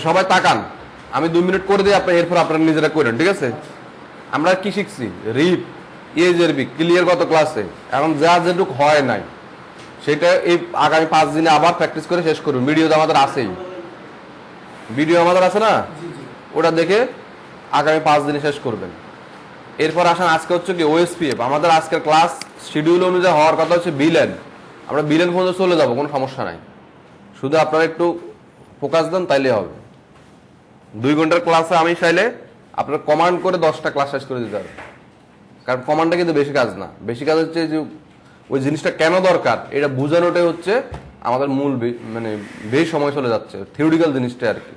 সবাই তাকান, আমি 2 মিনিট করে দিই, এরপর আপনারা নিজেরা করেন, ঠিক আছে? আমরা কি শিখছি? রিপ, ইএজআরবি ক্লিয়ার গত ক্লাসে। এখন যা যেটুক হয় নাই সেটা এই আগামী 5 দিনে আবার প্র্যাকটিস করে শেষ করুন। ভিডিও তো আমাদের আছেই, ভিডিও আমাদের আছে না, ওটা দেখে আগামী 5 দিনে শেষ করবেন। এরপর আসেন আজকে হচ্ছে কি ওএসপিএফ। আমাদের আজকের ক্লাস শিডিউল অনুযায়ী হওয়ার কথা হচ্ছে বিলেন। আমরা বিলেন পর্যন্ত চলে যাব, কোনো সমস্যা নাই, শুধু আপনারা একটু ফোকাস দেন তাইলে হবে। 2 ঘন্টার ক্লাসে আমি চাইলে আপনার কমান্ড করে 10টা ক্লাস শেষ করে দিতে হবে, কারণ কমান্ডটা কিন্তু বেশি কাজ না। বেশি কাজ হচ্ছে যে ওই জিনিসটা কেন দরকার এটা বোঝানোটাই হচ্ছে আমাদের মূল, মানে বেশি সময় চলে যাচ্ছে থিওরিটিক্যাল জিনিসটা আর কি।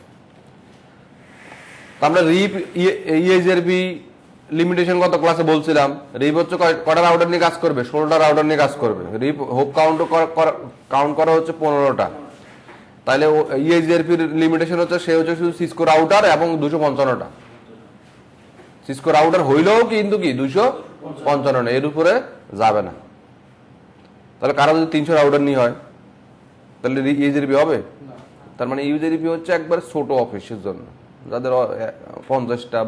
আমরা রিপ, ইএজআরবি লিমিটেশন কত ক্লাসে বলছিলাম। রিপ হচ্ছে কটা রাউটার নিয়ে কাজ করবে? 16টা রাউটার নিয়ে কাজ করবে। রিপ হোপ কাউন্ট করা হচ্ছে 15টা। তাহলে ইএজআরপির লিমিটেশন হচ্ছে সে হচ্ছে শুধু সিসকো রাউটার এবং 255টা। সিসকো রাউটার হইলেও কিন্তু কি 255, এর উপরে যাবে না। তাহলে কারো যদি 300 রাউটার নিয়ে হয় তাহলে ইউজআরপি হবে? তার মানে ইউজআরপি হচ্ছে একবার ছোট অফিসের জন্য, যাদের 50টা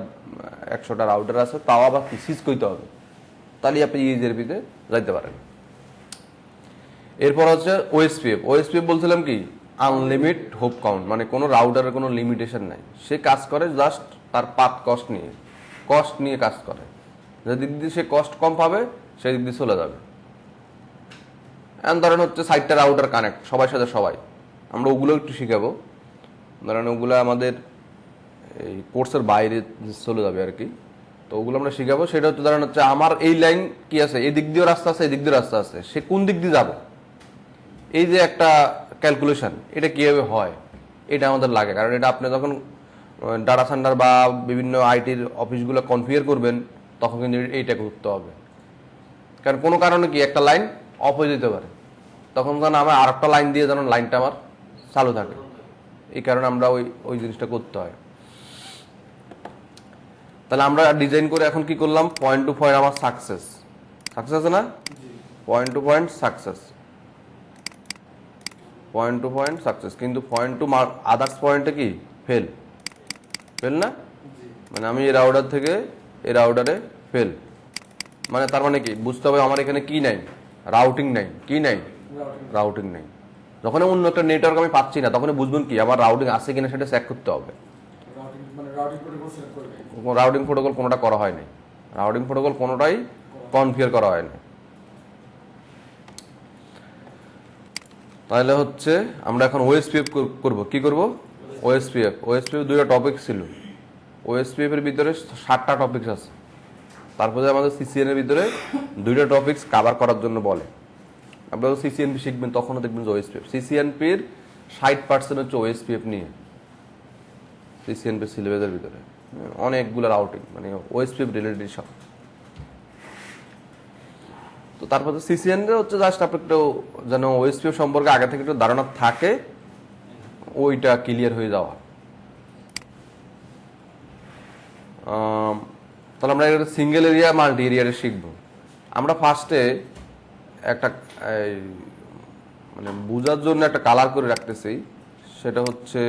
100টা রাউটার আছে, তাও আবার সিসকোইতে হবে, তাহলে আপনি ইউজআরপিতে যাইতে পারেন। এরপর হচ্ছে ওএসপিএফ। ওএসপিএফ বলছিলাম কি আনলিমিট হোপ কাউন্ট, মানে কোনো রাউটারের কোনো লিমিটেশন নাই। সে কাজ করে জাস্ট তার পাথ কস্ট নিয়ে কাজ করে। যে দিক দিয়ে সে কস্ট কম পাবে সেই দিক দিয়ে চলে যাবে। ধরেন হচ্ছে 60টা রাউটার কানেক্ট সবার সাথে সবাই, আমরা ওগুলো একটু শিখাবো। ধরেন ওগুলো আমাদের এই কোর্সের বাইরে চলে যাবে আর কি, তো ওগুলো আমরা শিখাবো। সেটা হচ্ছে ধরেন হচ্ছে আমার এই লাইন কি আছে, এই দিক দিয়েও রাস্তা আছে, এই দিক দিয়ে রাস্তা আছে, সে কোন দিক দিয়ে যাবে, এই যে একটা ক্যালকুলেশন, এটা কিভাবে হয় এটা আমাদের লাগে। কারণ এটা আপনি যখন ডাটা সেন্টার বা বিভিন্ন আইটির অফিসগুলো কনফিগার করবেন তখন কিন্তু এইটা করতে হবে। কারণ কোনো কারণে কি একটা লাইন অফ হয়ে যেতে পারে, তখন যেন আমার আর একটা লাইন দিয়ে যেন লাইনটা আমার চালু থাকে, এই কারণে আমরা ওই জিনিসটা করতে হয়। তাহলে আমরা ডিজাইন করে এখন কি করলাম, পয়েন্ট টু পয়েন্ট আমার সাকসেস আছে না, পয়েন্ট টু পয়েন্ট সাকসেস, কিন্তু পয়েন্ট টু আদার্স পয়েন্টে কি ফেল না, মানে আমি এই রাউটার থেকে এই রাউটারে ফেল, মানে তার মানে কি বুঝতে হবে আমার এখানে কি নাই, রাউটিং নাই, কি নাই, রাউটিং নাই। যখন অন্য একটা নেটওয়ার্ক আমি পাচ্ছি না তখন বুঝবেন কি আমার রাউটিং আছে কিনা সেটা চেক করতে হবে। রাউটিং প্রোটোকল কোনোটা করা হয়নি, রাউটিং প্রোটোকল কোনোটাই কনফিগার করা হয়নি। তাহলে হচ্ছে আমরা এখন ওএসপিএফ করব। কি করব? ওএসপিএফ 2টা টপিক ছিল। ওএসপিএফ এর ভিতরে 7টা টপিকস আছে, তারপরে আমাদের সিসিএন এর ভিতরে 2টা টপিকস কভার করার জন্য বলে। আপনারা সিসিএনপি শিখবেন তখনও দেখবেন যে ওএসপিএফ, সিসিএনপির 60% হচ্ছে ওএসপিএফ নিয়ে। সিসিএনপি সিলেবাসের ভিতরে অনেকগুলো রাউটিং মানে ওএসপিএফ রিলেটেড সব। তো তারপর সিসিএন হচ্ছে জাস্ট আপনার একটু যেন ওএসপিএফ সম্পর্কে আগে থেকে একটু ধারণা থাকে, ওইটা ক্লিয়ার হয়ে যাওয়া। তাহলে আমরা সিঙ্গেল এরিয়া মাল্টি এরিয়ারে শিখবো। আমরা ফার্স্টে একটা মানে বোঝার জন্য একটা কালার করে রাখতেছি, সেটা হচ্ছে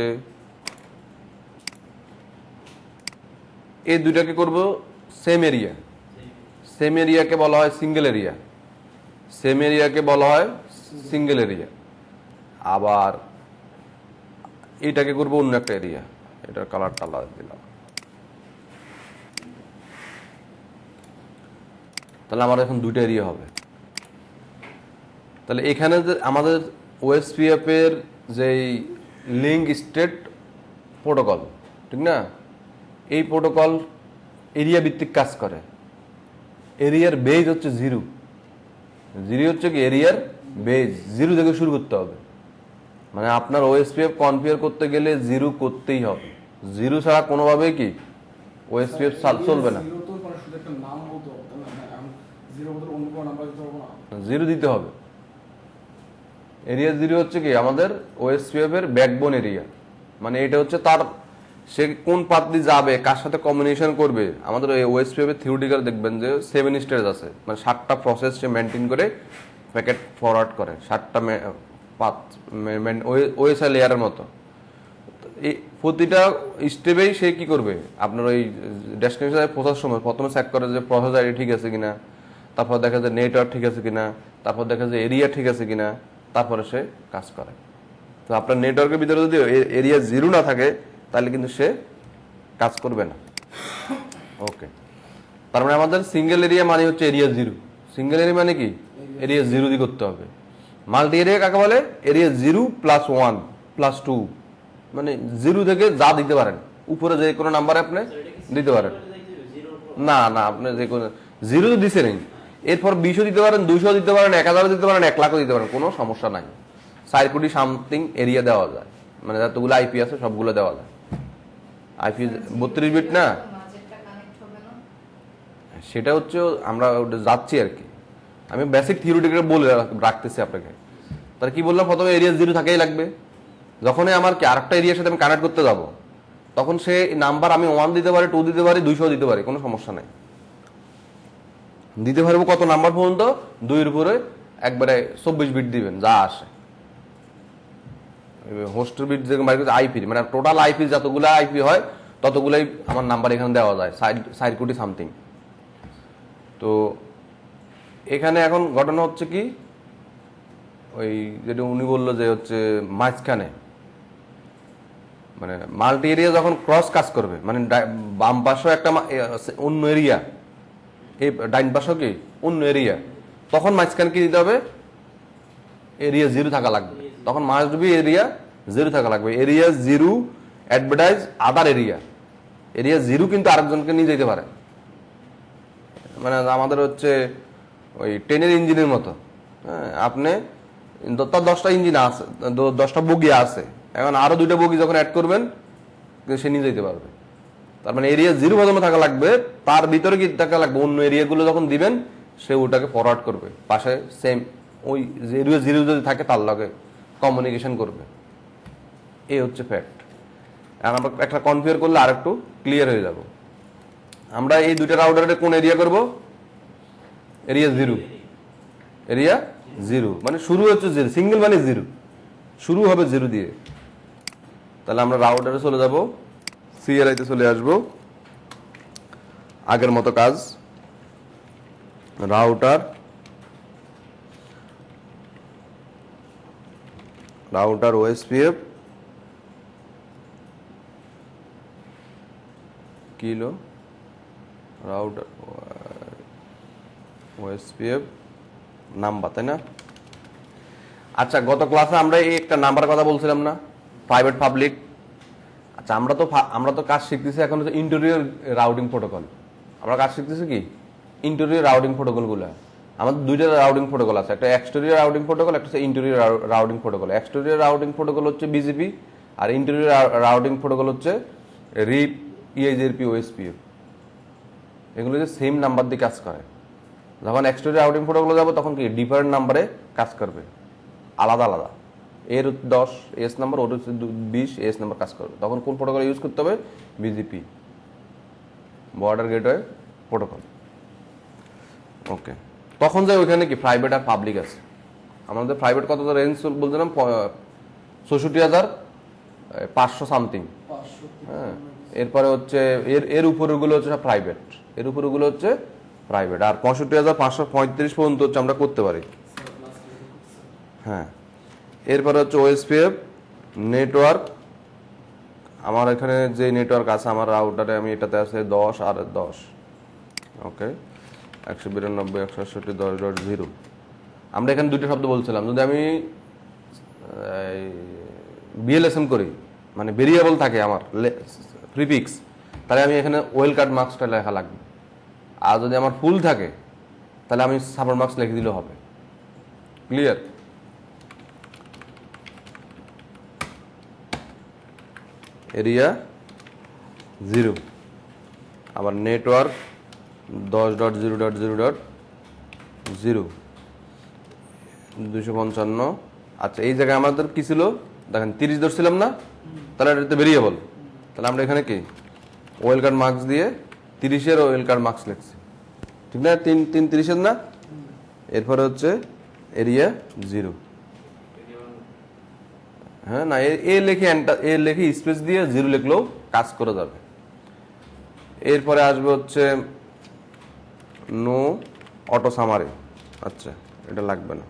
এই দুইটাকে করব সেম এরিয়া। সেম এরিয়াকে বলা হয় সিঙ্গেল এরিয়া, সেম এরিয়াকে বলা হয় সিঙ্গেল এরিয়া। আবার এটাকে করবো অন্য একটা এরিয়া, এটার কালারটা আলাদা দিলাম। তাহলে আমার এখন 2টা এরিয়া হবে। তাহলে এখানে যে আমাদের ওএসপিএফ এর যেই লিঙ্ক স্টেট প্রোটোকল, ঠিক না, এই প্রোটোকল এরিয়া ভিত্তিক কাজ করে। এরিয়ার বেজ হচ্ছে 0 হচ্ছে কি এরিয়ার বেজ, 0 থেকে শুরু করতে হবে। মানে আপনার ওএসপিএফ কনফিগার করতে গেলে 0 করতেই হবে, 0 ছাড়া কোনোভাবেই কি ওএসপিএফ চলবে না, 0 দিতে হবে। এরিয়া 0 হচ্ছে কি আমাদের ওএসপিএফ এর ব্যাকবোন এরিয়া, মানে এটা হচ্ছে তার সে কোন পাথ দিয়ে যাবে, কার সাথে কমিউনিকেশন করবে। আমাদের ওএসপিএফ এর থিওরিটিক্যাল দেখবেন যে 7 স্টেজ আছে, মানে 7টা প্রসেস সে মেনটেন করে প্যাকেট ফরওয়ার্ড করে, 7টা পাথ ওএসআই লেয়ারের মতো। এই প্রতিটা স্টেপেই সে কি করবে, আপনার ওই ডেস্টিনেশনে পৌঁছার সময় প্রথমে চেক করে যে প্রসেস আইডি ঠিক আছে কিনা, তারপর দেখা যায় নেটওয়ার্ক ঠিক আছে কিনা, তারপর দেখা যায় এরিয়া ঠিক আছে কিনা, তারপরে সে কাজ করে। তো আপনার নেটওয়ার্কের ভিতরে যদি এরিয়া 0 না থাকে তাহলে কিন্তু সে কাজ করবে না। ওকে, তার মানে আমাদের সিঙ্গেল এরিয়া মানে হচ্ছে এরিয়া 0। সিঙ্গেল এরিয়া মানে কি, এরিয়া 0 দিয়ে করতে হবে। মাল্টি এরিয়া কাকে বলে, এরিয়া 0 + 1 + 2, মানে 0 থেকে যা দিতে পারেন, উপরে যে কোনো নাম্বার আপনি দিতে পারেন। না না, আপনি যে কোনো 0 তো দিছে নেই, এরপর 20 দিতে পারেন, 200 দিতে পারেন, 1000 দিতে পারেন, 1 লাখও দিতে পারেন, কোনো সমস্যা নাই। 4 কোটি সামথিং এরিয়া দেওয়া যায়, মানে যতগুলো আইপি আছে সবগুলো দেওয়া যায়। আইপি 32 বিট না, সেটা হচ্ছে আমরা যাচ্ছি আর কি, আমি বেসিক থিওরিটিক্যাল বলে রাখতেছি আপনাকে। তাহলে কি বললাম, প্রথমে এরিয়া 0 থাকেই লাগবে। যখনই আমার কি আরেকটা এরিয়ার সাথে আমি কানেক্ট করতে যাব, তখন সে নাম্বার আমি 1 দিতে পারি, 2 দিতে পারি, 200 দিতে পারি, কোনো সমস্যা নাই। দিতে পারবো কত নাম্বার পর্যন্ত, 2 এর উপরে একবারে 24 বিট দিবেন যা আসে। হোস্টের বিট যে আইপি, মানে টোটাল আইপি যতগুলো আইপি হয় ততগুলোই আমার নাম্বার এখানে দেওয়া যায়, 4 কোটি সামথিং। তো এখানে এখন ঘটনা হচ্ছে কি, ওই যেটা উনি বললো যে হচ্ছে মাঝখানে মানে মাল্টি এরিয়া যখন ক্রস কাজ করবে, মানে বাম পাশে একটা অন্য এরিয়া, এই ডাইন পাশে কি অন্য এরিয়া, তখন মাঝখানে কি দিতে হবে, এরিয়া 0 থাকা লাগবে। তখন মাস্ট বি এরিয়া 0 থাকা লাগবে। এরিয়া 0 অ্যাডভার্টাইজ আদার এরিয়া, এরিয়া 0 কিন্তু আরেকজনকে নিয়ে যেতে পারে। মানে আমাদের হচ্ছে ওই ট্রেনের ইঞ্জিনের মতো, হ্যাঁ, আপনি তার 10টা ইঞ্জিন আছে, 10টা বগি আছে, এখন আরো 2টা বগি যখন অ্যাড করবেন সে নিয়ে যেতে পারবে। তার মানে এরিয়া 0 প্রথমে থাকা লাগবে, তার ভিতরে কি থাকা লাগবে, অন্য এরিয়াগুলো যখন দিবেন সে ওটাকে ফরওয়ার্ড করবে পাশে, সেম ওই এরিয়া 0 যদি থাকে তার লগে কমিউনিকেশন করবে। এই হচ্ছে ফ্যাক্ট। এখন আমরা একটা কনফিগার করলে আর একটু ক্লিয়ার হয়ে যাব। আমরা এই 2টা রাউটারে কোন এরিয়া করব, এরিয়া 0, এরিয়া 0 মানে শুরু হচ্ছে 0, সিঙ্গেল মানে 0, শুরু হবে 0 দিয়ে। তাহলে আমরা রাউটারে চলে যাব, সিআরআই তে চলে আসব, আগের মতো কাজ, router OSPF kilo router OSPF number, তাই না? আচ্ছা, গত ক্লাসে আমরা এই একটা নাম্বার কথা বলছিলাম না, প্রাইভেট পাবলিক। আচ্ছা, আমরা তো কাজ শিখতেছি এখন হচ্ছে ইন্টেরিয়র রাউটিং প্রোটোকল। আমরা কাজ শিখতেছি কি, ইন্টেরিয়র রাউটিং প্রোটোকলগুলো। আমাদের 2টা রাউটিং প্রোটোকল আছে, একটা এক্সটেরিয়র রাউটিং প্রোটোকল, একটা হচ্ছে interior routing protocol. Exterior routing protocol হচ্ছে বিজিপি, আর ইন্টেরিয়র রাউটিং প্রোটোকল হচ্ছে রিপ, ইএইচআরপি, ওএসপিএফ। এগুলো যে সেম নাম্বার দিয়ে কাজ করে। যখন এক্সটেরিয়র রাউটিং প্রোটোকলে যাব তখন কি ডিফারেন্ট নাম্বারে কাজ করবে, আলাদা আলাদা। এর 10 এস নাম্বার, ওর হচ্ছে 20 এস নাম্বার কাজ করবে। তখন কোন প্রোটোকল ইউজ করতে হবে, বিজিপি, বর্ডার গেটওয়ে প্রোটোকল। ওকে, তখন যে ওইখানে কি প্রাইভেট আর পাবলিক আছে। আমাদের প্রাইভেট কত রেঞ্জ বলছিলাম, 64,500 সামথিং। হ্যাঁ, এরপরে হচ্ছে এর উপরগুলো হচ্ছে সব প্রাইভেট, এর উপরগুলো হচ্ছে প্রাইভেট। আর 65,535 পর্যন্ত হচ্ছে আমরা করতে পারি। হ্যাঁ, এরপরে হচ্ছে ওএসপিএফ নেটওয়ার্ক। আমার এখানে যে নেটওয়ার্ক আছে আমার রাউটারে, আমি এটাতে আছে 10 আর 10। ওকে, 192.168.10.0। আমরা এখানে 2টা শব্দ বলছিলাম, যদি আমি বিএলএসএম করি, মানে ভেরিয়েবল থাকে আমার প্রিফিক্স, তাহলে আমি এখানে ওয়েল কার্ড মার্কসটা লেখা লাগবে। আর যদি আমার ফুল থাকে তাহলে আমি সাবার মার্কস লিখে দিলেও হবে। ক্লিয়ার? এরিয়া 0, আবার নেটওয়ার্ক 10.0.0.0 255। আচ্ছা, এই জায়গায় আমাদের কি ছিল দেখেন, 30 ধরছিলাম না, তাহলে এটা ভেরিয়েবল। তাহলে আমরা এখানে কি ওয়েল কার্ড মার্কস দিয়ে 30-এর ওয়েল কার্ড মার্কস লিখছি, ঠিক না? 30-এর না। এরপরে হচ্ছে এরিয়া 0, হ্যাঁ না, এ লিখে এ লিখে স্পেস দিয়ে জিরো লিখলেও কাজ করে যাবে। এরপরে আসবে হচ্ছে নো অটো সামারি। আচ্ছা, এটা লাগবে না।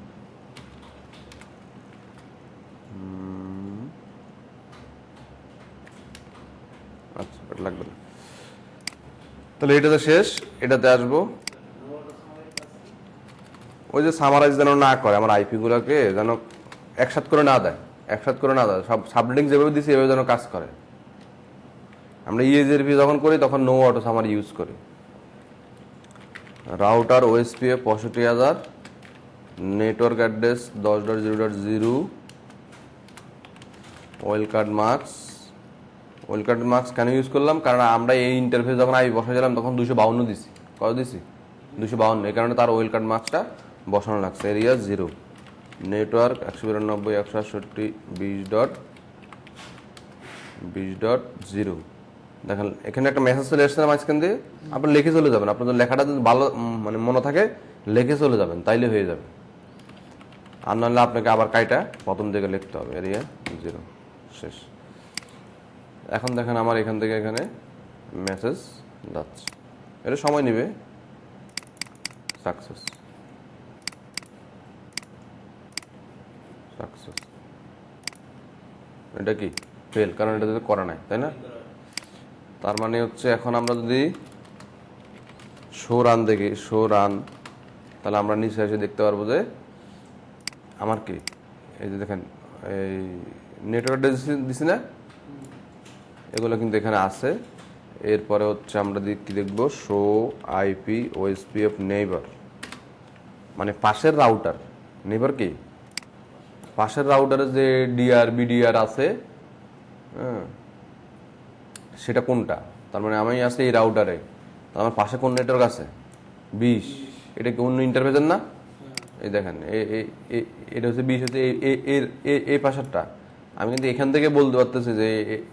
আচ্ছা, এটা লাগবে না। তাহলে এটাতে শেষ। এটাতে আসবো ওই যে সামারাইজ যেন না করে আমার আইপি গুলোকে, যেন একসাথ করে না দেয়, সব সাবনেটিং যেভাবে দিচ্ছি এভাবে যেন কাজ করে। আমরা ইএজআরপি যখন করি তখন নো অটো সামারি ইউজ করি। রাউটার ওএসপিএফ ৬৫,০০০, নেটওয়ার্ক অ্যাড্রেস 10.0.0, ওয়েলকার্ড মার্কস কেন ইউজ করলাম? কারণ আমরা এই ইন্টারফেস যখন আইপি বসাইছিলাম তখন 252 দিছি। কত দিছি? 252। এই কারণে তার ওয়েলকার্ড মার্কসটা বসানো লাগছে। Area 0, network 192.168.20.0। দেখেন এখানে একটা মেসেজ চলে আসছে মাঝখান দিয়ে, আপনি লিখে চলে যাবেন। আপনার লেখাটা যদি ভালো মানে মনে থাকে লিখে চলে যাবেন, তাইলে হয়ে যাবে। আর নাহলে আপনাকে আবার কাইটা প্রথম দিকে লিখতে হবে। এরিয়া 0 শেষ। এখন দেখেন আমার এখান থেকে এখানে মেসেজ যাচ্ছে, এটা সময় নেবে। সাকসেস। এটা কি ফেল? কারণ এটা যদি করা নাই, তাই না? তার মানে হচ্ছে এখন আমরা যদি শো রান দেখি, তাহলে আমরা নিচে এসে দেখতে পারবো যে আমার কি, এই যে দেখেন এই নেটওয়ার্ক দিছি না, এগুলো কিন্তু এখানে আছে। এরপরে হচ্ছে আমরা কি দেখবো, শো আইপি ওএসপিএফ নেইবার, মানে পাশের রাউটার। নেইবার কি? পাশের রাউটারে যে বিডিআর আছে, হ্যাঁ, সেটা কোনটা? তার মানে আমি আছি এই রাউটারে, আমার পাশে কোন নেটওয়ার্ক আছে? 20। এটা কি অন্য ইন্টারফেসের না? এই দেখেন এটা হচ্ছে 20, হচ্ছে এই পাশেরটা। আমি কিন্তু এখান থেকে বলতে পারতেছি যে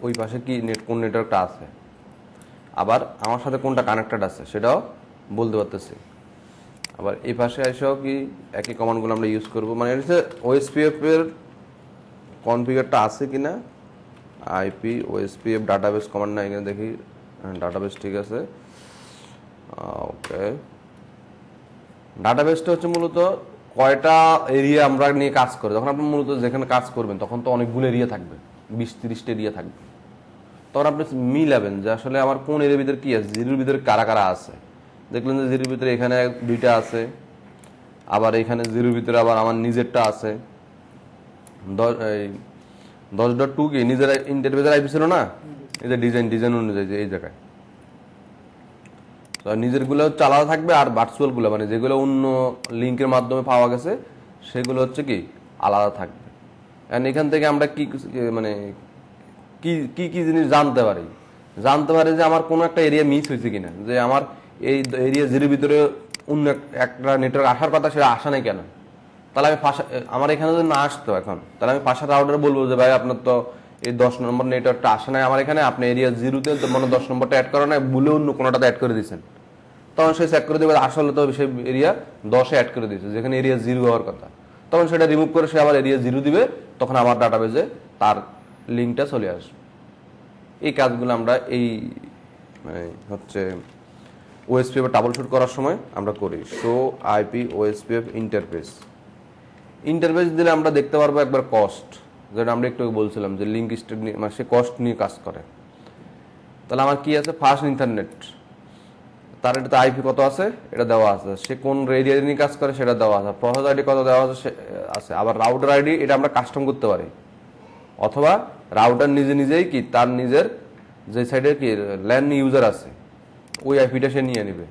ওই পাশে কি কোন নেটওয়ার্কটা আছে, আবার আমার সাথে কোনটা কানেক্টেড আছে সেটাও বলতে পারতেছি। আবার এই পাশে এসেও কি একই কমান্ডগুলো আমরা ইউজ করবো। মানে এটা হচ্ছে ওএসপিএফ এর কনফিগারটা আছে কিনা। আইপি ওএসপিএফ ডাটাবেস কমান্ড না, এখানে দেখি ডাটাবেস ঠিক আছে। ওকে, ডাটাবেসটা হচ্ছে মূলত কয়টা এরিয়া আমরা নিয়ে কাজ করি। যখন আপনি মূলত যেখানে কাজ করবেন তখন তো অনেকগুলো এরিয়া থাকবে, 20-30টা এরিয়া থাকবে। তখন আপনি মিলাবেন যে আসলে আমার কোন এরিয়ার ভিতরে কি আছে, জিরোর ভিতরে কারা কারা আছে। দেখলেন যে জিরোর ভিতরে এখানে 2টা আছে, আবার এখানে জিরোর ভিতরে আবার আমার নিজেরটা আছে। 10.2 কি নিজের ইন্টারফেসের আইপি ছিল না, এই যে ডিজাইন অনুযায়ী এই জায়গায় নিজের গুলো হচ্ছে আলাদা থাকবে, আর ভার্চুয়াল গুলো মানে যেগুলো অন্য লিঙ্কের মাধ্যমে পাওয়া গেছে সেগুলো হচ্ছে কি আলাদা থাকবে। এখান থেকে আমরা কি মানে কি কি কি জিনিস জানতে পারি যে আমার কোনো একটা এরিয়া মিস হয়েছে কিনা, যে আমার এই এরিয়া জিরোর ভিতরে অন্য একটা নেটওয়ার্ক আসার কথা, সেটা আসা নাই কেন। তাহলে আমি আমার এখানে যদি না আসতো এখন, তাহলে আমি পাশের রাউটারে বলবো যে ভাই আপনার তো এই 10 নম্বর নেটওয়ার্কটা আসে নাই আমার এখানে, আপনি এরিয়া 0-তে তো মানে 10 নম্বরটা অ্যাড করা নাই, ভুলে অন্য কোনোটাতে অ্যাড করে দিয়েছেন। তখন সে চেক করে দেবে আসলে তো সেই এরিয়া 10-এ অ্যাড করে দিয়েছে, যেখানে এরিয়া 0 হওয়ার কথা। তখন সেটা রিমুভ করে সে আবার এরিয়া 0 দিবে, তখন আমার ডাটাবেজে তার লিঙ্কটা চলে আসবে। এই কাজগুলো আমরা এই মানে হচ্ছে ওএসপিএফ ডাবল শুট করার সময় আমরা করি। শো আইপি ওএসপিএফ ইন্টারফেস দিলে আমরা দেখতে পারবো একবার কস্ট, যেটা আমরা একটু বলছিলাম যে লিঙ্ক স্টেট নিয়ে, মানে সে কস্ট নিয়ে কাজ করে। তাহলে আমার কি আছে, ফাস্ট ইন্টারনেট, তার এটাতে আইপি কত আছে এটা দেওয়া আছে, সে কোন এরিয়া নিয়ে কাজ করে সেটা দেওয়া আছে, প্রসেস আইডি কত দেওয়া আছে। আবার রাউটার আইডি এটা আমরা কাস্টম করতে পারি, অথবা রাউটার নিজেই কি তার নিজের যে সাইডে কি ল্যান ইউজার আছে ওই আইপিটা সে নিয়ে নেবে,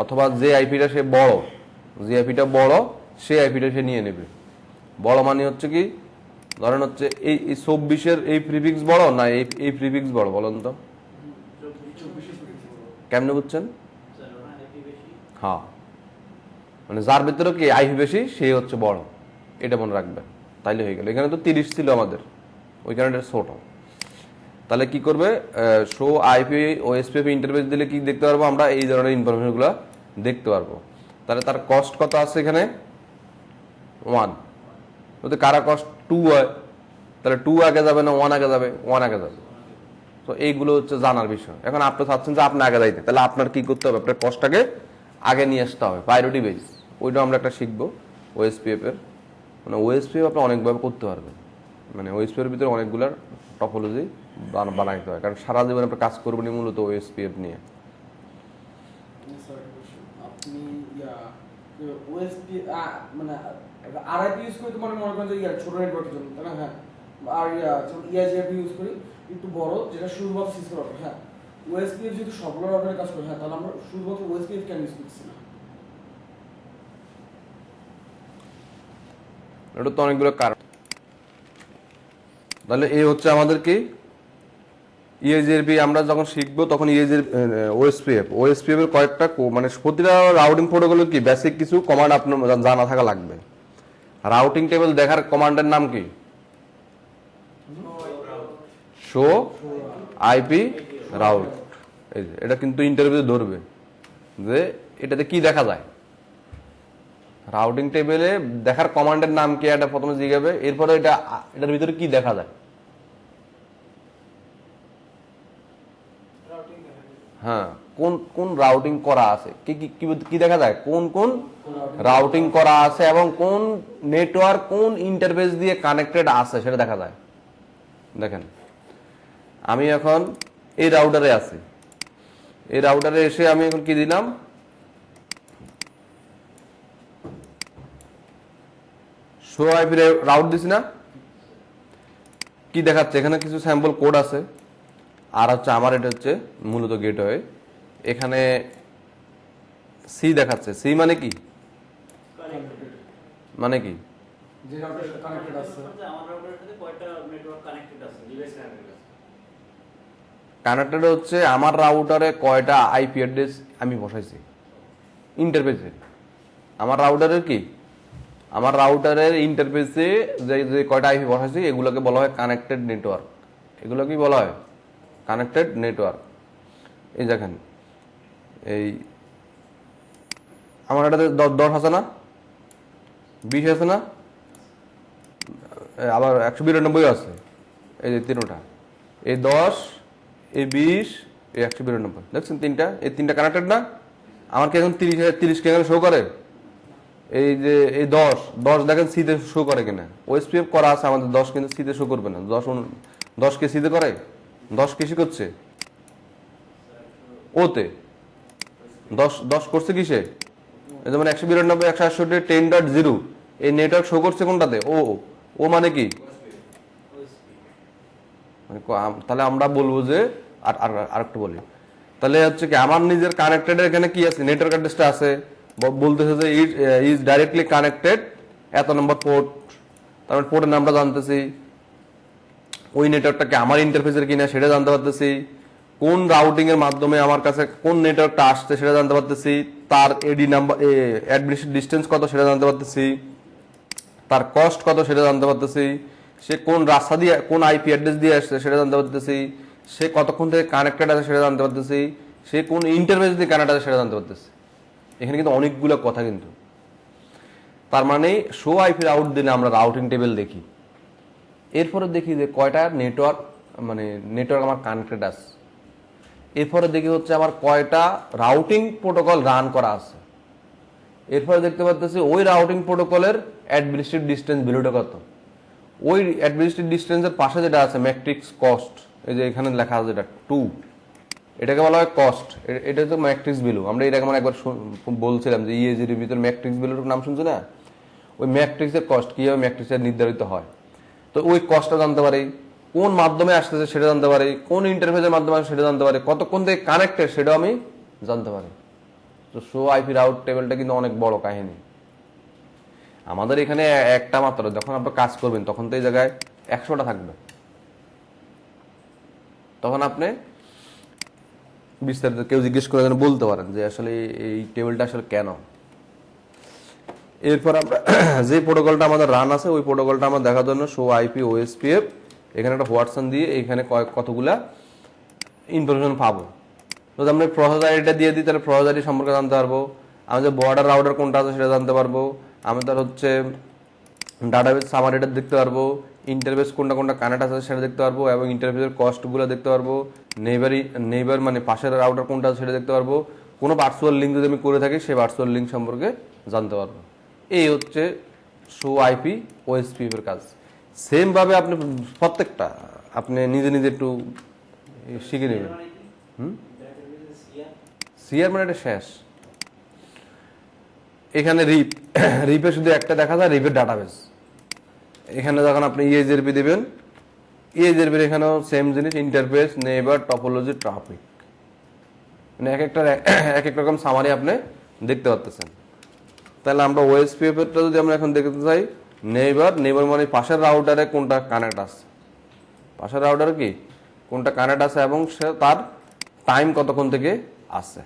অথবা যে আইপিটা সে বড়, যে আইপিটা বড় সেই আইপিটা সে নিয়ে নেবে। বড় মানে হচ্ছে কি, ধরেন হচ্ছে এই 24-এর এই প্রিফিক্স বড় না এই প্রিফিক্স বড়, বলেন তো কেমনে বুঝছেন? হ্যাঁ, মানে যার ভিতরে কি আইপি বেশি সে হচ্ছে বড়, এটা মনে রাখবেন, তাইলে হয়ে গেল। এখানে তো 30 ছিল আমাদের, ওই কারণে ছোট। তাহলে কি করবে, শো আইপি ওএসপিএফ ইন্টারফেস দিলে কি দেখতে পারবো আমরা, এই ধরনের ইনফরমেশনগুলো দেখতে পারবো। তাহলে তার কস্ট কত আছে এখানে 1, যদি কারা কস্ট 2 হয় তাহলে 2 আগে যাবে না 1 আগে যাবে? 1 আগে যাবে। তো এইগুলো হচ্ছে জানার বিষয়। এখন আপনি চাচ্ছেন যে আপনি আগে যাইতে, তাহলে আপনার কি করতে হবে? আপনার কস্টটাকে আগে নিয়ে আসতে হবে, প্রায়োরিটি বেস। ওইটা আমরা একটা শিখবো ওএসপিএফ এর। মানে ওএসপিএফ আপনি অনেকভাবে করতে পারবেন, মানে ওএসপিএফ এর ভিতরে অনেকগুলার টপোলজি বানাইতে হয়, কারণ সারা জীবন আপনি কাজ করবেন মূলত ওএসপিএফ নিয়ে। আপনি ওএসপি মানে আরআইপি ইউজ করি তো মনে করেন যে ছোট নেটওয়ার্কের জন্য, তাই না? হ্যাঁ। আর ইয়াজিআরপি ইউজ করি একটু বড়, যেটা শুধুমাত্র সিস্টেম রাউটার। হ্যাঁ, ওএসপিএফ যেহেতু সবগুলো রাউটারে কাজ করে, হ্যাঁ, তাহলে আমরা শুধুমাত্র ওএসপিএফ কেন ইউজ করছি না? এটা তো অনেকগুলো কারণ। তাহলে এই হচ্ছে আমাদের কি ইএজিআরপি। আমরা যখন শিখবো তখন ওএসপিএফ এর কয়েকটা মানে প্রতিটা রাউটিং প্রোটোকলের কি বেসিক কিছু কমান্ড আপনার জানা থাকা লাগবে। রাউটিং টেবিল দেখার কমান্ডের নাম কি? Show IP route. এটা কিন্তু ইন্টারভিউতে ধরবে যে এটাতে কি দেখা যায়। রাউটিং টেবিলে দেখার কমান্ডের নাম কি এটা প্রথমে জিজ্ঞাসা, এরপরে এটার ভিতরে কি দেখা যায়। হ্যাঁ, কোন কোন রাউটিং করা আছে, কি কি দেখা যায়, কোন কোন রাউটিং করা আছে এবং কোন নেটওয়ার্ক কোন ইন্টারফেস দিয়ে কানেক্টেড আছে সেটা দেখা যায়। দেখেন আমি এখন এই রাউটারে আছি, এই রাউটারে এসে আমি এখন কি দিলাম, শো আইপি রাউট দিছি না? কি দেখাচ্ছে এখানে? কিছু স্যাম্পল কোড আছে, আর হচ্ছে আমার এটা হচ্ছে মূলত গেটওয়ে। এখানে সি দেখাচ্ছে। সি মানে কি? মানে কি? যে রাউটারের সাথে কানেক্টেড আছে, আমার রাউটারের সাথে কয়টা নেটওয়ার্ক কানেক্টেড আছে, ডিভাইস কানেক্টেড আছে। কানেক্টেড হচ্ছে আমার রাউটারে কয়টা আইপি অ্যাড্রেস আমি বসাইছি ইন্টারফেসে। আমার রাউটারের কি, আমার রাউটারের ইন্টারফেসে যে যে কয়টা আইপি বসাইছি এগুলোকে বলা হয় কানেক্টেড নেটওয়ার্ক। এগুলো কি বলা হয়? Connected network. এই দেখেন এই আমার এটাতে 10 আছে না, 20 আছে না, আবার 192 আছে। এই যে তিনটা, এই 10, এই 20, এই 192, দেখছেন তিনটা, এই তিনটা কানেক্টেড না? আমার কি এখন 30 কে এখানে শো করে? এই যে এই 10 দেখেন সিতে শো করে কিনা? ওএসপিএফ করা আছে আমাদের 10, কিন্তু সিতে শো করবে না। 10 কে সিতে করে, 10 কিসে করছে? ওতে 10 করছে কিসে? যেমন 192, 168, 10.0 এই নেটওয়ার্ক শো করছে কোনটাতে? ও মানে কি? তাহলে আমরা বলবো যে আরেকটু বলি, তাহলে হচ্ছে কি আমার নিজের কানেক্টেড এখানে কি আছে, নেটওয়ার্ক অ্যাড্রেসটা আছে, বলতেছে যে ইজ ডাইরেক্টলি কানেক্টেড এত নম্বর পোর্ট। তারপর পোর্টের নামটা জানতেছি, ওই নেটওয়ার্কটা কি আমার ইন্টারফেসের কিনা সেটা জানতে পারতেছি, কোন রাউটিং এর মাধ্যমে আমার কাছে কোন নেটওয়ার্কটা আসছে সেটা জানতে পারতেছি, তার এডি নাম্বার অ্যাডমিনিস্ট্রেটিভ ডিসটেন্স কত সেটা জানতে পারতেছি, তার কস্ট কত সেটা জানতে পারতেছি, সে কোন রাস্তা দিয়ে কোন আইপি অ্যাড্রেস দিয়ে আসছে সেটা জানতে পারতেছি, সে কতক্ষণ থেকে কানেক্টেড আছে সেটা জানতে পারতেছি, সে কোন ইন্টারফেস দিয়ে কানেক্ট আছে সেটা জানতে পারতেছি। এখানে কিন্তু অনেকগুলো কথা, কিন্তু তার মানে শো আইপি রাউট দিলে আমরা রাউটিং টেবিল দেখি, এরপরে দেখি যে কয়টা নেটওয়ার্ক মানে নেটওয়ার্ক আমার কানেক্টেড আছে, এরপরে দেখি হচ্ছে আমার কয়টা রাউটিং প্রোটোকল রান করা আছে, এরপরে দেখতে পাচ্ছি ওই রাউটিং প্রোটোকলের অ্যাডমিনিস্ট্রেটিভ ডিসটেন্স ভ্যালুটা কত, ওই অ্যাডমিনিস্ট্রেটিভ ডিসটেন্সের পাশে যেটা আছে ম্যাট্রিক্স কস্ট, এই যে এখানে লেখা আছে যেটা 2, এটাকে বলা হয় কস্ট। এটা হচ্ছে ম্যাট্রিক্স ভ্যালু। আমরা এটাকে মানে একবার বলছিলাম যে ইএজির ভিতরে ম্যাট্রিক্স ভ্যালুর নাম শুনছো না? ওই ম্যাট্রিক্সের কস্ট কিভাবে ম্যাট্রিক্সের নির্ধারিত হয়, তো ওই কস্টটা জানতে পারি, কোন মাধ্যমে আসতেছে সেটা জানতে পারি, কোন ইন্টারফেসের মাধ্যমে আসছে সেটা জানতে পারি, কতক্ষণ থেকে কানেক্টেড সেটাও আমি জানতে পারি। তো শো আইপি রাউট টেবিলটা কিন্তু অনেক বড় কাহিনী। আমাদের এখানে একটা মাত্র, যখন আপনি কাজ করবেন তখন তো এই জায়গায় 100টা থাকবে, তখন আপনি বিস্তারিত কেউ জিজ্ঞেস করে বলতে পারেন যে আসলে এই টেবিলটা আসলে কেন। এরপর আমরা যে প্রোটোকলটা আমাদের রান আছে ওই প্রোটোকলটা আমরা দেখার জন্য শো আইপি ওএসপিএফ এখানে একটা হোয়াটসঅ্যাপ দিয়ে এখানে কতগুলা ইনফরমেশন পাবো। যদি আমরা প্রসেস আইডিটা দিয়ে দিই তাহলে প্রসেস আইডি সম্পর্কে জানতে পারবো, আমাদের বর্ডার রাউটার কোনটা আছে সেটা জানতে পারবো, আমি তার হচ্ছে ডাটাবেস সামারিটা দেখতে পারবো, ইন্টারফেস কোনটা কোনটা কানেক্ট আছে সেটা দেখতে পারবো, এবং ইন্টারফেসের কস্টগুলো দেখতে পারবো, নেইবার মানে পাশের রাউটার কোনটা আছে সেটা দেখতে পারবো, কোনো ভার্চুয়াল লিঙ্ক যদি আমি করে থাকি সেই ভার্চুয়াল লিঙ্ক সম্পর্কে জানতে পারবো। এই হচ্ছে শো আইপি ওএসপিএফ এর কাজ। সেম ভাবে আপনি প্রত্যেকটা আপনি নিজে নিজে একটু শিখে নেবেন। সিআর মানে এটা শেষ। এখানে রিপে শুধু একটা দেখা যায়, রিপের ডাটাবেস। এখানে যখন আপনি ইএজআরপি দেবেন, ইএজআরপির এখানেও সেম জিনিস, ইন্টারফেস, নেইবার, টপোলজি, ট্রাফিক, মানে এক এক রকম সামারি আপনি দেখতে পাচ্ছেন। তাহলে আমরা ওএসপিএফ এরটা যদি আমরা এখন দেখতে চাই, নেইবার মানে পাশের রাউটারে কোনটা কানেক্ট আছে, পাশের রাউটারে কি কোনটা কানেক্ট আছে এবং সে তার টাইম কতক্ষণ থেকে আসছে।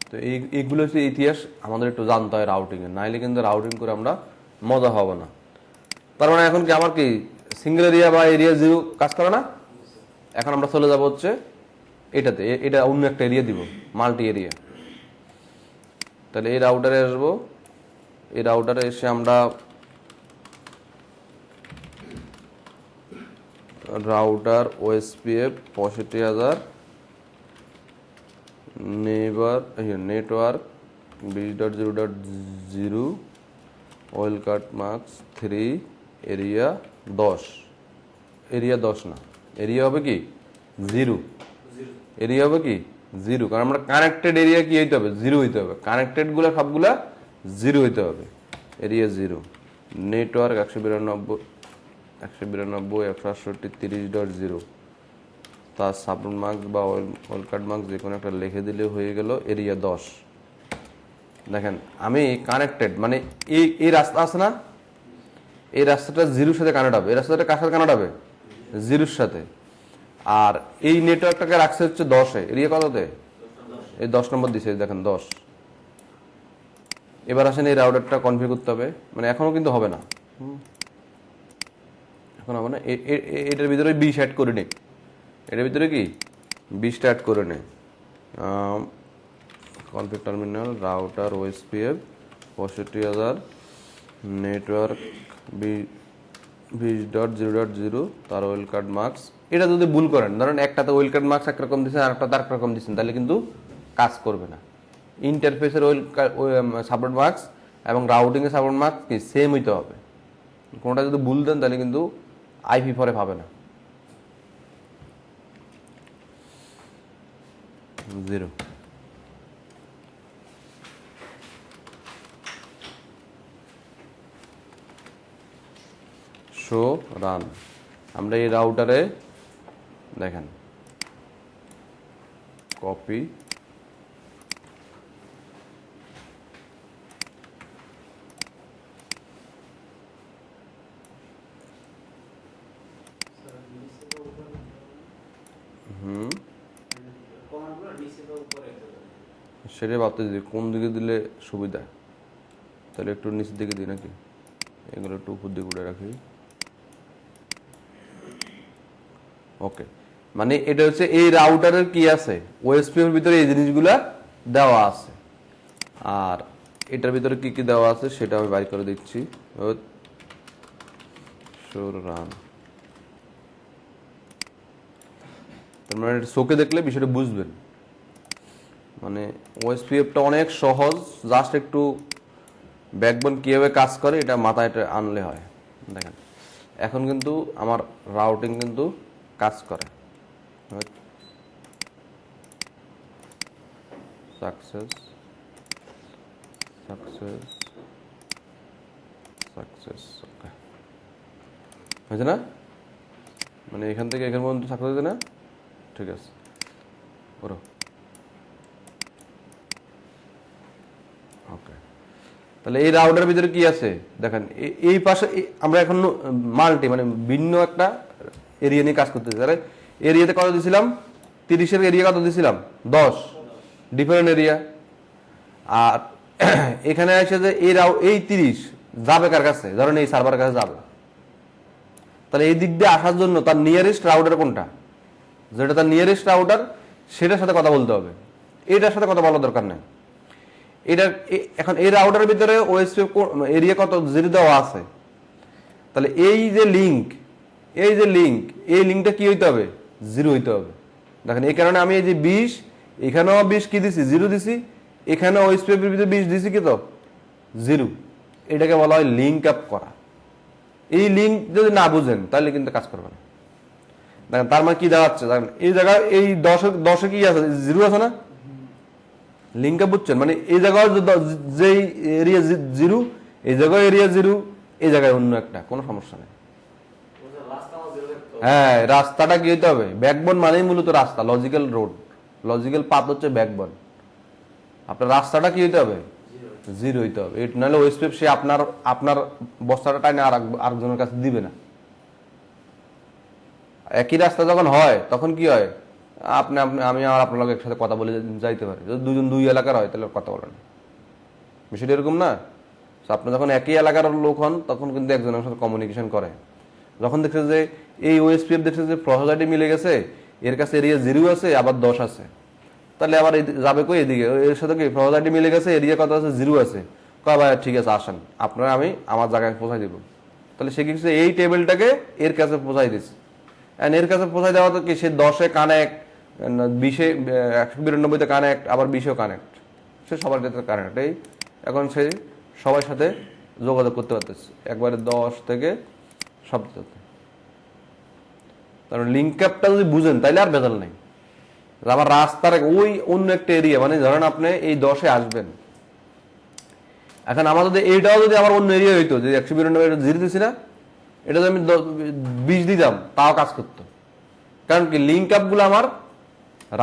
তো এইগুলো হচ্ছে ইতিহাস, আমাদের একটু জানতে হয় রাউটিং এর, নাইলে কিন্তু রাউটিং করে আমরা মজা হবে না। তার মানে এখন কি আমার কি সিঙ্গেল এরিয়া বা এরিয়া জিরো কাজ করে না? এখন আমরা চলে যাব হচ্ছে এটাতে, এটা অন্য একটা এরিয়া দিব, মাল্টি এরিয়া। তাহলে এই রাউটারে আসবো, এই রাউটারে এসে আমরা রাউটার ওএসপিএফ 65,000 নেটওয়ার্ক 20.0.0 ওয়েল কাট মার্কস 3 এরিয়া 10, এরিয়া 10 না, এরিয়া হবে কি 0, এরিয়া হবে কি 0, কারণ আমরা কানেক্টেড এরিয়া কি হইতে হবে 0 হইতে হবে, কানেক্টেড গুলা সবগুলা 0 হইতে হবে, এরিয়া 0। নেটওয়ার্ক 192.168.30.0, তার সাবরুট মার্কস বা ওয়েল কাট মার্কস যে কোনো একটা লিখে দিলে হয়ে গেল এরিয়া 10। দেখেন আমি কানেক্টেড মানে এই রাস্তা আছে না, এই রাস্তাটা 0-র সাথে কানেক্ট হবে, এই রাস্তাটা কার সাথে কানেক্ট হবে 0-র সাথে। আর এই নেটওয়ার্কটাকে রাখছে হচ্ছে 10-এ, এরিয়া কততে, এই 10 নম্বর দিছে, দেখেন 10। এবার আসেন এই রাউটারটা কনফিগার করতে হবে, মানে এখনো কিন্তু হবে না, এখন হবে না। এটার ভিতরে 20 অ্যাড করে নেই, এটার ভিতরে কি 20টা অ্যাড করে নেই। Config terminal router OSPF 65,000 network 20.0.0 তার ওয়েল কার্ড মার্কস। এটা যদি ভুল করেন, ধরেন একটাতে ওয়েল কার্ড মার্কস একরকম দিচ্ছেন আর একটা তার রকম দিচ্ছেন, তাহলে কিন্তু কাজ করবে না। ইন্টারফেসের সাপোর্ট মার্কস এবং রাউটিং এর সাপোর্ট মার্কস কি সেম হইতে হবে, কোনটা যদি ভুল দেন তাহলে কিন্তু আইপি পরে পাবে না, 0। শো রান, আমরা এই রাউটারে দেখেন কপি, সেটা ভাবতে দিই কোন দিকে দিলে সুবিধা, তাহলে একটু নিচের দিকে দিই নাকি, এগুলো একটু উপর দিকে উঠে রাখি। ওকে, মানে এটা হচ্ছে এই রাউটারের কি আছে, ওএসপিএফ এর ভিতরে এই জিনিসগুলা দেওয়া আছে, আর এটার ভিতরে কি কি দেওয়া আছে সেটা আমি বাইর করে দিচ্ছি। রান, তার মানে শোকে দেখলে বিষয়টা বুঝবেন, মানে ওএসপিএফটা অনেক সহজ, জাস্ট একটু ব্যাকবোন কিভাবে কাজ করে এটা মাথায় আনলে হয়। দেখেন এখন কিন্তু আমার রাউটিং কিন্তু কাজ করে, সাকসেস সাকসেস সাকসেস, ওকে হয়েছে না, মানে এখান থেকে এখান পর্যন্ত সাকসেস হয়েছে না, ঠিক আছে করো। ওকে, তাহলে এই রাউটারের ভিতরে কি আছে দেখেন, এই পাশে আমরা এখন মাল্টি মানে ভিন্ন একটা এরিয়া নিয়ে কাজ করতেছি। তাহলে এরিয়াতে কত দিয়েছিলাম, 30-এর এরিয়া কত দিয়েছিলাম 10, ডিফারেন্ট এরিয়া। আর এখানে আসে যে এই 30 যাবে কার কাছে, ধরেন এই সার্ভারের কাছে যাবে, তাহলে এই দিক দিয়ে আসার জন্য তার নিয়ারেস্ট রাউটার কোনটা, যেটা তার নিয়ারেস্ট রাউটার সেটার সাথে কথা বলতে হবে, এটার সাথে কথা বলার দরকার নেই। এটা এখন এই রাউটারের ভিতরে ওএসপিএফ এরিয়া কত 0 দেওয়া আছে, তাহলে এই যে লিঙ্ক এই লিঙ্কটা কি হইতে হবে? 0 হইতে হবে। দেখেন এই কারণে আমি এই যে 20 এখানেও 20 কি দিছি? 0 দিছি, এখানেও ওএসপিএফ এর ভিতরে 20 দিছি কি তো 0। এটাকে বলা হয় লিঙ্ক আপ করা। এই লিঙ্ক যদি না বুঝেন তাহলে কিন্তু কাজ করবে না। দেখেন তার মানে কি দাঁড়াচ্ছে? দেখেন এই জায়গায় এই 10 কি আছে? 0 আছে না? লিঙ্ক আপ বুঝছেন? মানে এই জায়গায় যে এরিয়া 0, এই জায়গায় এরিয়া 0, এই জায়গায় অন্য একটা, কোনো সমস্যা নেই। হ্যাঁ, রাস্তাটা কি হইতে হবে? ব্যাকবোন মানেই মূলত রাস্তা, লজিক্যাল রোড, লজিক্যাল পাথ হচ্ছে ব্যাকবোন। আপনার রাস্তাটা কি হইতে হবে? 0 হইতে হবে। নাহলে ওএসপিএফ সে আপনার বস্তাটা টাইনে আরেকজনের কাছে দিবে না। একই রাস্তা যখন হয় তখন কি হয়? আমি আর আপনার লোক একসাথে কথা বলে যাইতে পারি। যদি দুজন দুই এলাকার হয় তাহলে কথা বলেন, বিষয়টা এরকম না? আপনি যখন একই এলাকার লোক হন তখন কিন্তু একজনের সাথে কমিউনিকেশন করে। যখন দেখছে যে এই ওএসপিএফ দেখছে যে সোসাইটি মিলে গেছে, এর কাছে এরিয়া 0 আছে আবার 10 আছে, তাহলে আবার যাবে কই? এদিকে এর সাথে কি সোসাইটি মিলে গেছে, এরিয়া কত আছে? 0 আছে। কয় ভাই ঠিক আছে আসেন, আপনারা আমি আমার জায়গায় পৌঁছাই দিব। তাহলে সে কিছু এই টেবিলটাকে এর কাছে পৌঁছাই দিচ্ছে। এর কাছে পৌঁছাই দেওয়া তো কি সে 10-এ কানেক্ট, 20-এ 192-তে কানেক্ট, আবার 20-এও কানেক্ট, সে সবার ক্ষেত্রে কানেক্ট। এই এখন সে সবার সাথে যোগাযোগ করতে পারতেছে একবারে 10 থেকে সব। কারণ লিঙ্ক আপটা যদি বুঝেন তাহলে আর ভেজাল নাই। আমার রাস্তার ওই অন্য একটা এরিয়া, মানে ধরেন আপনি এই 10-এ আসবেন, এখন আমার যদি এইটাও যদি আমার অন্য এরিয়া হইতো, যে 192 0 দিছি না, এটা যদি আমি 20 দিতাম তাও কাজ করতো। কারণ কি লিঙ্ক আপ গুলো আমার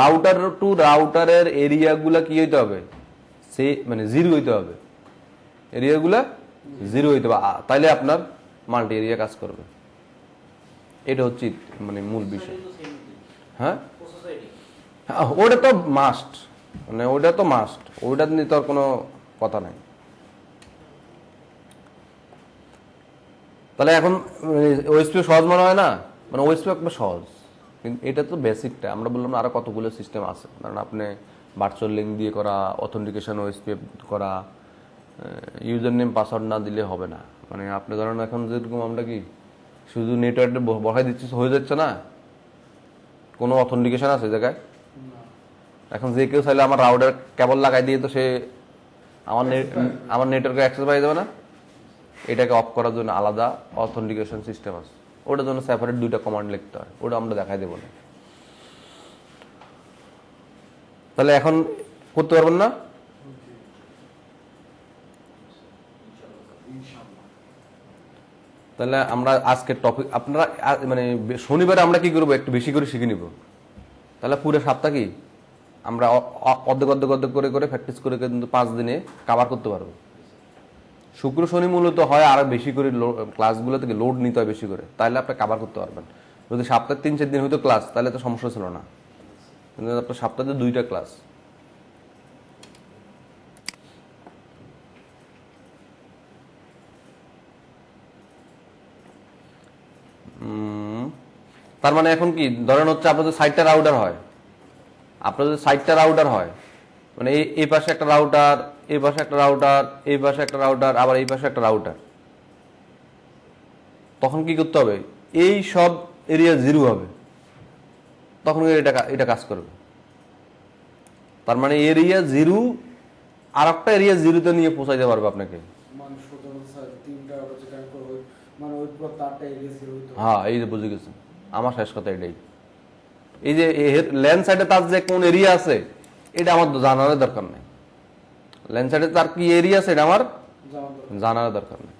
রাউটার টু রাউটারের এরিয়া গুলা কি হইতে হবে? সে মানে 0 হইতে হবে, এরিয়া গুলা 0 হইতে হবে, তাইলে আপনার মাল্টি এরিয়া কাজ করবে। এটা হচ্ছে মানে মূল বিষয়। হ্যাঁ, ওটা তো মাস্ট, মানে ওটা তো মাস্ট, ওইটা নিয়ে তো আর কোনো কথা নাই। তাহলে এখন ওএসপিএফ সহজ মনে হয় না? মানে ওএসপিএফ একটা সহজ, কিন্তু এটা তো বেসিকটা। আমরা বললাম আরো কতগুলো সিস্টেম আছে, কারণ আপনি ভার্চুয়াল লিঙ্ক দিয়ে করা, অথেন্টিকেশন ওএসপিএফ করা, ইউজার নেম পাসওয়ার্ড না দিলে হবে না। মানে আপনি ধরেন এখন যেরকম আমরা কি শুধু নেটওয়ার্কে বসাই দিচ্ছি, হয়ে যাচ্ছে না? কোনো অথেন্টিকেশন আছে জায়গায়? এখন যে কেউ চাইলে আমার রাউটার কেবল লাগাই দিয়ে তো সে আমার নেটওয়ার্কে অ্যাক্সেস পাই যাবে না? এটাকে অফ করার জন্য আলাদা অথেন্টিকেশন সিস্টেম আছে, ওটার জন্য সেপারেট 2টা কমান্ড লিখতে হয়, ওটা আমরা দেখাই দেবো না। তাহলে এখন করতে পারবেন না? তাহলে আমরা আজকের টপিক আপনারা মানে শনিবারে আমরা কি করবো, একটু বেশি করে শিখে নিব। তাহলে পুরো সপ্তাহ কি আমরা অর্ধেক করে করে প্র্যাকটিস করে কিন্তু 5 দিনে কভার করতে পারবো। শুক্র শনি মূলত হয় আরো বেশি করে ক্লাসগুলো থেকে লোড নিতে হয় বেশি করে, তাহলে আপনি কভার করতে পারবেন। যদি সপ্তাহে 3-4 দিন হয়তো ক্লাস, তাহলে তো সমস্যা ছিল না, কিন্তু আপনার সপ্তাহে 2টা ক্লাস। তার মানে এখন কি ধরেন হচ্ছে আপনাদের সাইটটা রাউটার হয়, মানে এই পাশে একটা রাউটার, এই পাশে একটা রাউটার, এই পাশে একটা রাউটার, আবার এই পাশে একটা রাউটার, তখন কি করতে হবে? এই সব এরিয়া 0 হবে, তখন এটা কাজ করবে। তার মানে এরিয়া 0 আর একটা এরিয়া 0-তে নিয়ে পৌঁছাইতে পারবে আপনাকে। হ্যাঁ, এই যে বুঝে গেছেন, আমার শেষ কথা এটাই। এই যে ল্যান্ড সাইডে তার যে কোন এরিয়া আছে এটা আমার জানার দরকার নেই। ল্যান্ড সাইডে তার কি এরিয়া আছে এটা আমার জানার দরকার নেই,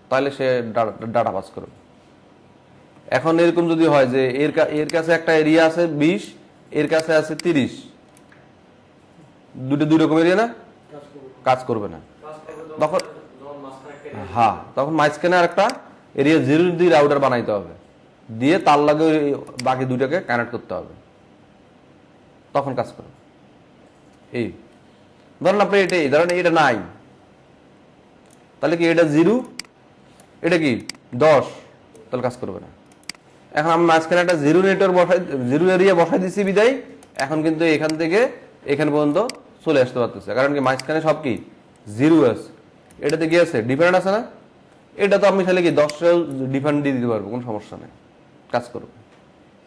তাহলে সে ডাটা পাস করবে। এখন এরকম যদি হয় যে এর কাছে একটা এরিয়া আছে 20, এর কাছে আছে 30, দুই রকম এরিয়া না, কাজ করবে না। তখন হ্যাঁ, তখন মাঝখানে আর একটা এরিয়া 0 দিয়ে রাউটার বানাইতে হবে, দিয়ে তার লাগে বাকি 2টাকে কানেক্ট করতে হবে, তখন কাজ করবে। এই ধরেন আপনি ধরেন এটা নাই, তাহলে কি এটা 0, এটা কি 10, তাহলে কাজ করবে না। এখন আমি মাঝখানে একটা 0 নেটওয়ার্ক বসাই, 0 এরিয়া বসাই দিচ্ছি বিদায়, এখন কিন্তু এখান থেকে এখান পর্যন্ত চলে আসতে পারতেছে, কারণ কি মাঝখানে সব কি 0 আছে, এটাতে কি আছে ডিফারেন্ট আছে না, এটা তো আমি খালি কি 10 ডিফারেন্ট দিয়ে দিতে পারবো, কোনো সমস্যা নেই, কাজ করবো।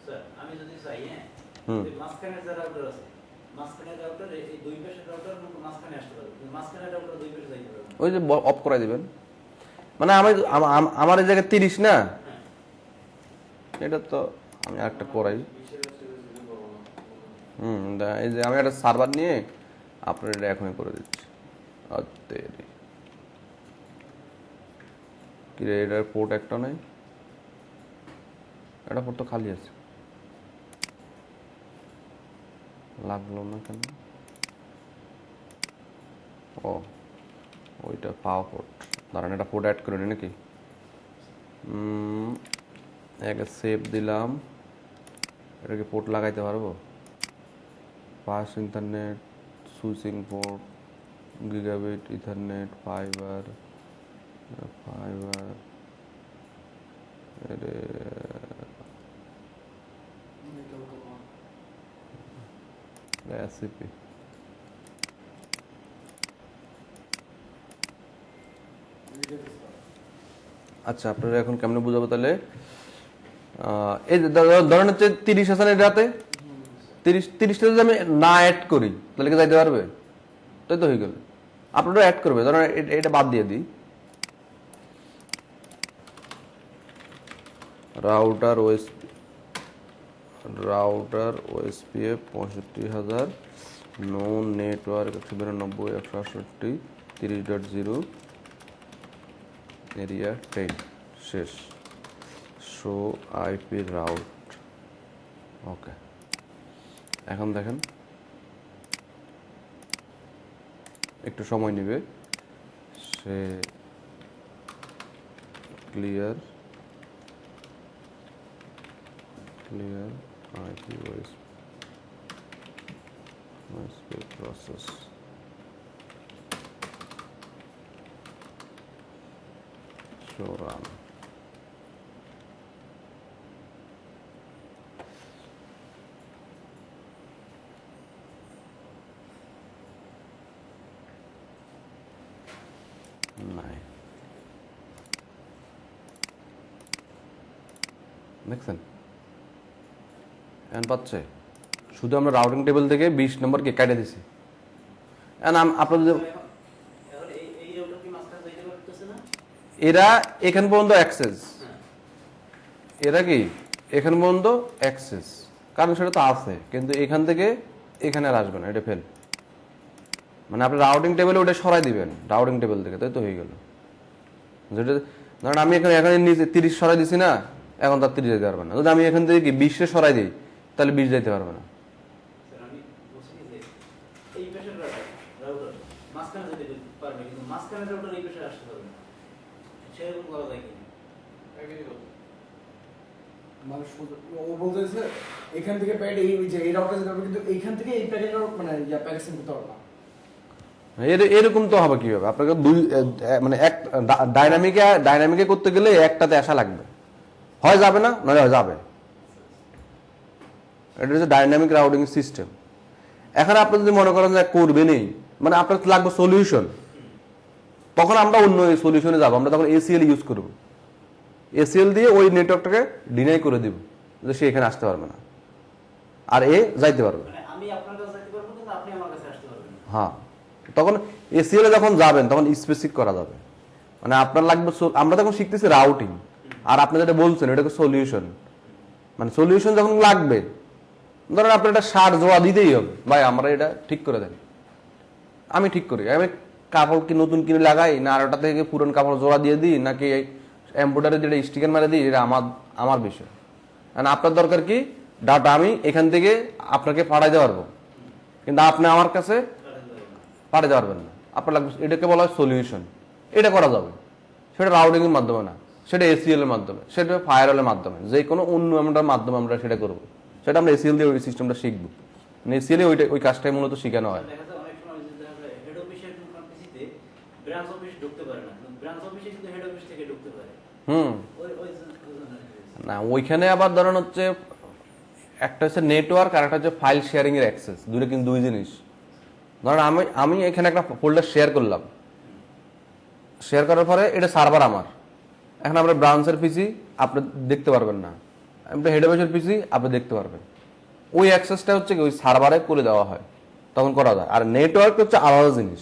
স্যার আমি যদি চাই, হ্যাঁ, হুম। যে মাঝখানে যে রাউটার আছে, মাঝখানের রাউটার এই দুই পাশের রাউটার মাঝখানে আসতে পারবে, কিন্তু মাঝখানের রাউটার দুই পাশে যাইতে পারবে না। ওই যে অফ করে দিবেন, মানে আমি আমার এই জায়গায় 30 না, হ্যাঁ। এটা তো আমি আরেকটা করাই। এই যে আমি একটা সার্ভার নিয়ে আপনার এটা এখনই করে দিচ্ছি। কি রে, এটার পোর্ট একটা নাই, এটা পোর্ট তো খালি আছে, লাগলো না কেন? ও ওইটা পাওয়ার পোর্ট, দাঁড়ান এটা পোর্ট অ্যাড করে নি নাকি। একটা সেভ দিলাম, এটাকে পোর্ট লাগাইতে পারবো। Pass internet, switching port, gigabit, ethernet, fibre, ACP. আচ্ছা আপনারা এখন কেমনে বুঝাবো তাহলে? এই যে ধরেন হচ্ছে 30 আছে না রাতে, 30টা যদি আমি না অ্যাড করি তাহলে কি যাইতে পারবে? তাই তো হয়ে গেল। আপনারা অ্যাড করবে, ধরেন এটা বাদ দিয়ে দিই, router OSPF 65,000, no network 192 168 30.0 area 10 শেষ, শো আইপি রাউট। ওকে, এখন দেখেন একটু সময় নেবে, সে clear IP OSP process. show run. নাই, দেখছেন এখন পাচ্ছে, শুধু আমরা রাউটিং টেবিল থেকে 20 নম্বরকে কেটে দিছি। আপনাদের এখন এই রাউটার কি মাঝখানে যাইতে পারতেছে না? এরা এখান পর্যন্ত অ্যাক্সেস, এরা কি এখান পর্যন্ত অ্যাক্সেস, কারণ সেটা তো আছে, কিন্তু এখান থেকে এখানে আর আসবে না, এটা ফেল। মানে আপনি রাউটিং টেবিলে ওটা সরাই দিবেন রাউটিং টেবিল থেকে, তাই তো হয়ে গেল। যেটা ধরেন আমি এখানে নিচে 30 সরাই দিছি না, এখন তার 30 যেতে পারবে না। যদি আমি এখান থেকে কি 20 সরাই দিই তাহলে 20 যেতে পারবে না। স্যার আমি বলছি কি যে এই পাশের রাউটার মাঝখানে যেতে পারবে, কিন্তু মাঝখানের রাউটার এই পাশে আসতে পারবে না, সেরকম করা যায় কি? মানুষ ও বলতেছে এখান থেকে প্যাকেট এই যে এই রাউটার যেতে পারবে, কিন্তু এইখান থেকে এই প্যাকেটের মানে ইয়া প্যাকেজিং করতে পারবে না। এরকম তো হবে কিভাবে? আপনাকে দুই মানে এক ডাইনামিকে করতে গেলে একটাতে আসা লাগবে, হয় যাবে না, নয় হয় যাবে। এটা হচ্ছে ডাইনামিক রাউটিং সিস্টেম। এখন আপনি যদি মনে করেন যে করবেনই, মানে আপনার লাগবে সলিউশন, তখন আমরা অন্য সলিউশনে যাবো, আমরা তখন এসিএল ইউজ করব। এসিএল দিয়ে ওই নেটওয়ার্কটাকে ডিনাই করে দিব যে সে এখানে আসতে পারবে না, আর এ যাইতে পারবে। মানে আমি আপনার কাছে যাইতে পারবো, কিন্তু আপনি আমার কাছে আসতে পারবেন না। হ্যাঁ, তখন এসিএল এ যখন যাবেন তখন স্পেসিফিক করা যাবে, মানে আপনার লাগবে, আমরা তখন শিখতেছি রাউটিং, আর আপনি যেটা বলছেন এটাকে সলিউশন। মানে সলিউশন যখন লাগবে, ধরেন আপনার একটা সার জোয়া দিতেই হবে, ভাই আমরা এটা ঠিক করে দেন, আমি ঠিক করি, আমি কাপড় কি নতুন কিনে লাগাই না, আর ওটা থেকে পুরনো কাপড় জোড়া দিয়ে দিই, নাকি এম্ব্রয়ডারি যেটা স্টিকার মারে দিই, এটা আমার বিষয়। কারণ আপনার দরকার কি ডাটা আমি এখান থেকে আপনাকে পাঠাইতে পারবো, কিন্তু আপনি আমার কাছে পাঠাতে পারবেন না। আপনার লাগবে, এটাকে বলা হয় সলিউশন। এটা করা যাবে, সেটা রাউটিং এর মাধ্যমে না, সেটা এসিএল এর মাধ্যমে, সেটা ফায়ারওয়ালের মাধ্যমে, যে কোনো অন্য আমরা মাধ্যমে আমরা সেটা করবো। সেটা আমরা এসিএল দিয়ে ওই সিস্টেমটা শিখবো, মানে এসিএল এ ওই কাজটাই মূলত শেখানো হয়। দেখা যায় অনেক সময় যে দেখা যায় হেড অফিসের পিসিতে ব্রাঞ্চ অফিস ঢুকতে পারে না, ব্রাঞ্চ অফিসে কিন্তু হেড অফিস থেকে ঢুকতে পারে। না ওইখানে আবার ধরেন হচ্ছে একটা হচ্ছে নেটওয়ার্ক আর একটা হচ্ছে ফাইল শেয়ারিং এর অ্যাক্সেস, দুটো কিন্তু দুই জিনিস। ধরেন আমি এখানে একটা ফোল্ডার শেয়ার করলাম, শেয়ার করার পরে এটা সার্ভার আমার, এখন আপনার ব্রাউজার পিসি আপনি দেখতে পারবেন না, আপনার হেড অফিসের পিসি আপনি দেখতে পারবেন। ওই অ্যাক্সেসটা হচ্ছে কি ওই সার্ভারে করে দেওয়া হয়, তখন করা যায়। আর নেটওয়ার্ক হচ্ছে আলাদা জিনিস,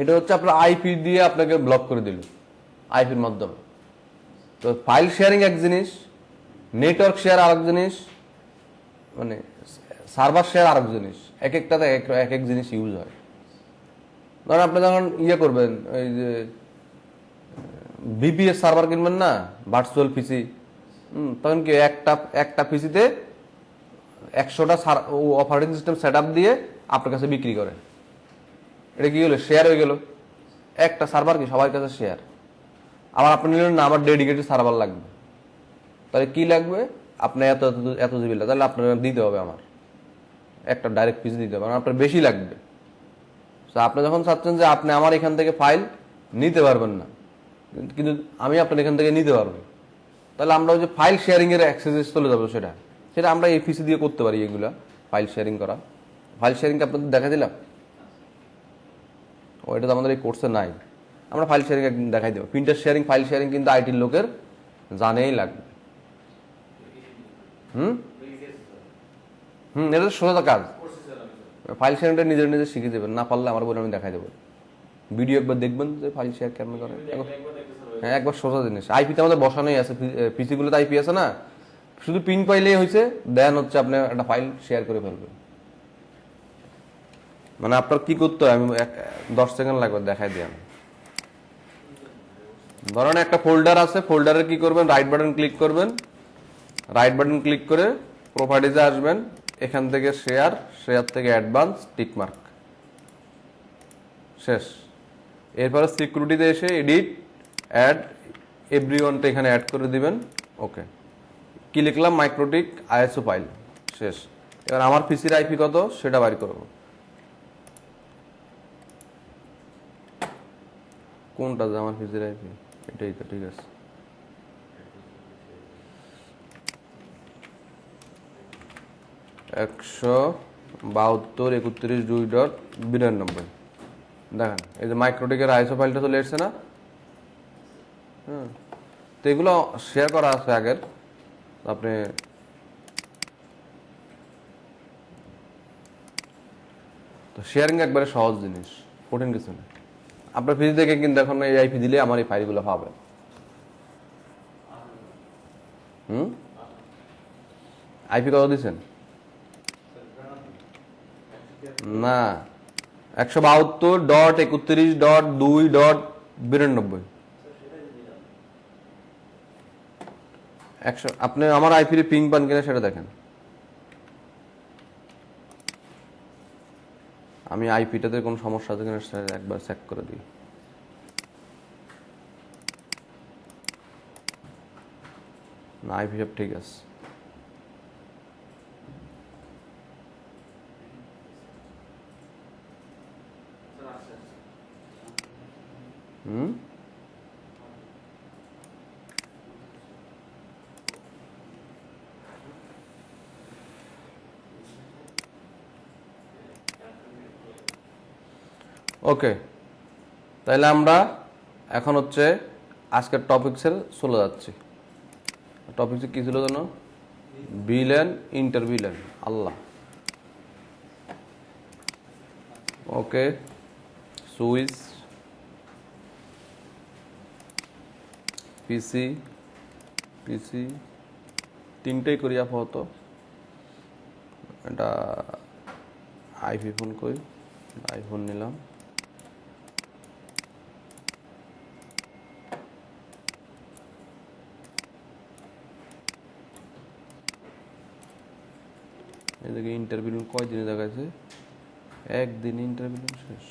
এটা হচ্ছে আপনার আইপি দিয়ে আপনাকে ব্লক করে দিল আইপির মাধ্যমে। তো ফাইল শেয়ারিং এক জিনিস, নেটওয়ার্ক শেয়ার আরেক জিনিস, মানে সার্ভার শেয়ার আরেক জিনিস, এক একটাতে এক এক জিনিস ইউজ হয়। ধরেন আপনি যখন ইয়ে করবেন, ওই যে ভিপিএস সার্ভার কিনবেন না, ভার্চুয়াল পিসি, তখন কি একটা পিসিতে 100টা অপারেটিং সিস্টেম সেট আপ দিয়ে আপনার কাছে বিক্রি করে। এটা কি হলো? শেয়ার হয়ে গেল। একটা সার্ভার কি সবার কাছে শেয়ার। আবার আপনি নিলেন না, আমার ডেডিকেটেড সার্ভার লাগবে, তাহলে কি লাগবে? আপনার এত এত জিবি লাগবে, তাহলে আপনার দিতে হবে, আমার একটা ডাইরেক্ট পিসি দিতে হবে, আপনার বেশি লাগবে। তো আপনি যখন চাচ্ছেন যে আপনি আমার এখান থেকে ফাইল নিতে পারবেন না, কিন্তু আমি আপনার এখান থেকে নিতে পারবো, তাহলে আমরা ওই যে ফাইল শেয়ারিং এর অ্যাক্সেস চলে যাবো, সেটা আমরা এই পিসি দিয়ে করতে পারি। এগুলা ফাইল শেয়ারিং করা, ফাইল শেয়ারিং আপনাদের দেখা দিলাম, ও এটা তো আমাদের এই কোর্সে নাই। আমরা ফাইল শেয়ারিং একদিন দেখাই দেবো। প্রিন্টার শেয়ারিং, ফাইল শেয়ারিং কিন্তু আইটির লোকের জানেই লাগবে। এটা তো সোজা কাজ। ফাইল শেয়ারিংটা নিজের নিজে শিখে দেবেন, না পারলে আমার বলে আমি দেখাই দেবো। ভিডিও একবার দেখবেন যে ফাইল শেয়ার কেমন করে। হ্যাঁ, একবার সোজা জিনিস। আইপিতে আমাদের বসানোই আছে, পিসি গুলোতে আইপি আছে না, শুধু পিন পাইলেই হয়েছে, দেন হচ্ছে আপনি একটা ফাইল শেয়ার করে ফেলবেন। মানে আপনার কি করতে হয়, আমি 10 সেকেন্ড লাগবে দেখাই দিই আমি। ধরেন একটা ফোল্ডার আছে, ফোল্ডারে কি করবেন, রাইট বাটন ক্লিক করবেন, রাইট বাটন ক্লিক করে প্রপার্টিজে আসবেন, এখান থেকে শেয়ার, শেয়ার থেকে অ্যাডভান্স, টিকমার্ক, শেষ। এরপরে সিকিউরিটিতে এসে এডিট, অ্যাড এভরিওয়ানটা এখানে অ্যাড করে দিবেন। ওকে, কি লিখলাম? মাইক্রোটিক আইএসও ফাইল, শেষ। এবার আমার পিসির আইপি কত সেটা বাইর করব। কোনটা যে আমার পিসির আইপি? এটাই তো, ঠিক আছে। একশো 72.31.2.92। দেখেন এই যে মাইক্রোটিকের আইএসও ফাইলটা চলে এসছে না? হ্যাঁ, তো এগুলো শেয়ার করা আছে আগের। আপনি তো শেয়ারিং একবারে সহজ জিনিস, কঠিন কিছু না। আপনার পিসি থেকে কিন্তু এখন এই আইপি দিলে আমার এই ফাইলগুলো পাবে। আইপি কত দিচ্ছেন? না, 172.31.2.92। আপনি আমার আইপি পিং পান কিনা সেটা দেখেন। আমি আইপিটাতে কোনো সমস্যা আছে কিনা সেটা একবার চেক করে দিই। না, আইপি সব ঠিক আছে। ওকে, তাহলে আমরা এখন হচ্ছে আজকের টপিক্সের চলে যাচ্ছি। টপিক্সে কি ছিল জানো? ভিলেন, ইন্টারভিলেন, আল্লাহ। ওকে, সুইচ, পিসি, পিসি তিনটেই করি আপাতত। এটা আইপি ফোন করি, আইফোন নিলাম। এদিকে ইন্টারভিউ কয়দিনে দেখাচ্ছে? একদিন ইন্টারভিউ শেষ।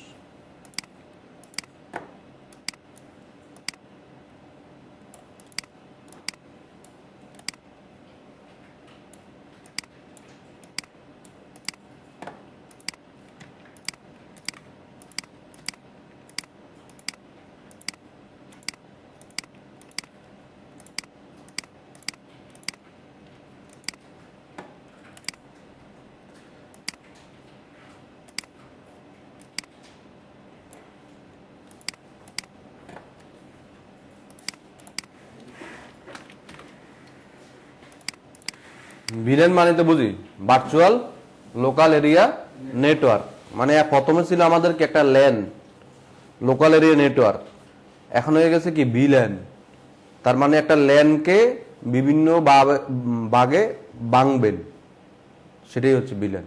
ভিলেন মানে তো বুঝি ভার্চুয়াল লোকাল এরিয়া নেটওয়ার্ক, মানে প্রথমে ছিল আমাদের কি একটা ল্যান লোকাল এরিয়া নেটওয়ার্ক, এখন হয়ে গেছে কি ভিলেন। তার মানে একটা ল্যানকে বিভিন্ন ভাগে ভাঙবেন, সেটাই হচ্ছে ভিলেন।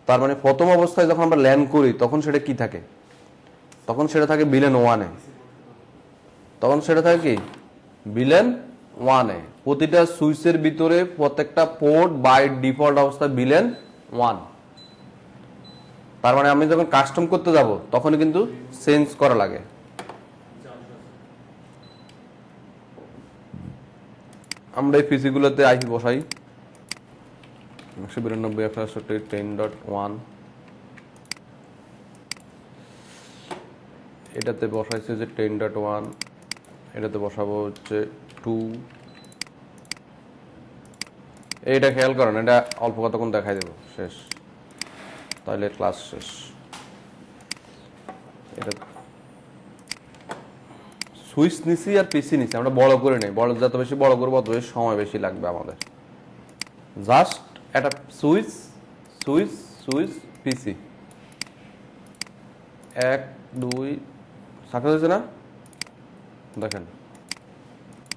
তার মানে প্রথম অবস্থায় যখন আমরা ল্যান করি তখন সেটা কি থাকে, তখন সেটা থাকে ভিলেন ওয়ানে, তখন সেটা থাকে কি ভিলেন ওয়ানে। প্রতিটা সুইচের ভিতরে প্রত্যেকটা পোর্ট বাই ডিফল্ট অবস্থা ভিলেন ওয়ান। তার মানে আমি যখন কাস্টম করতে যাব তখন কিন্তু চেঞ্জ করা লাগে। আমরা এই পিসি গুলোতে আইপি বসাই 192.168.10.1, এটাতে বসাইছে যে 10.1, এটাতে বসাবো হচ্ছে 2। এইটা খেয়াল করেন, এটা অল্প কতক্ষণ দেখাই দেবো, শেষ, তাহলে ক্লাস শেষ। এটা সুইচ নিছি আর পিসি নিছি, আমরা বড় করে নেই, বড় যত বেশি বড় করবো তত বেশি সময় বেশি লাগবে আমাদের। জাস্ট একটা সুইচ সুইচ সুইচ পিসি 1 2 সাকসেস হয়েছে না, দেখেন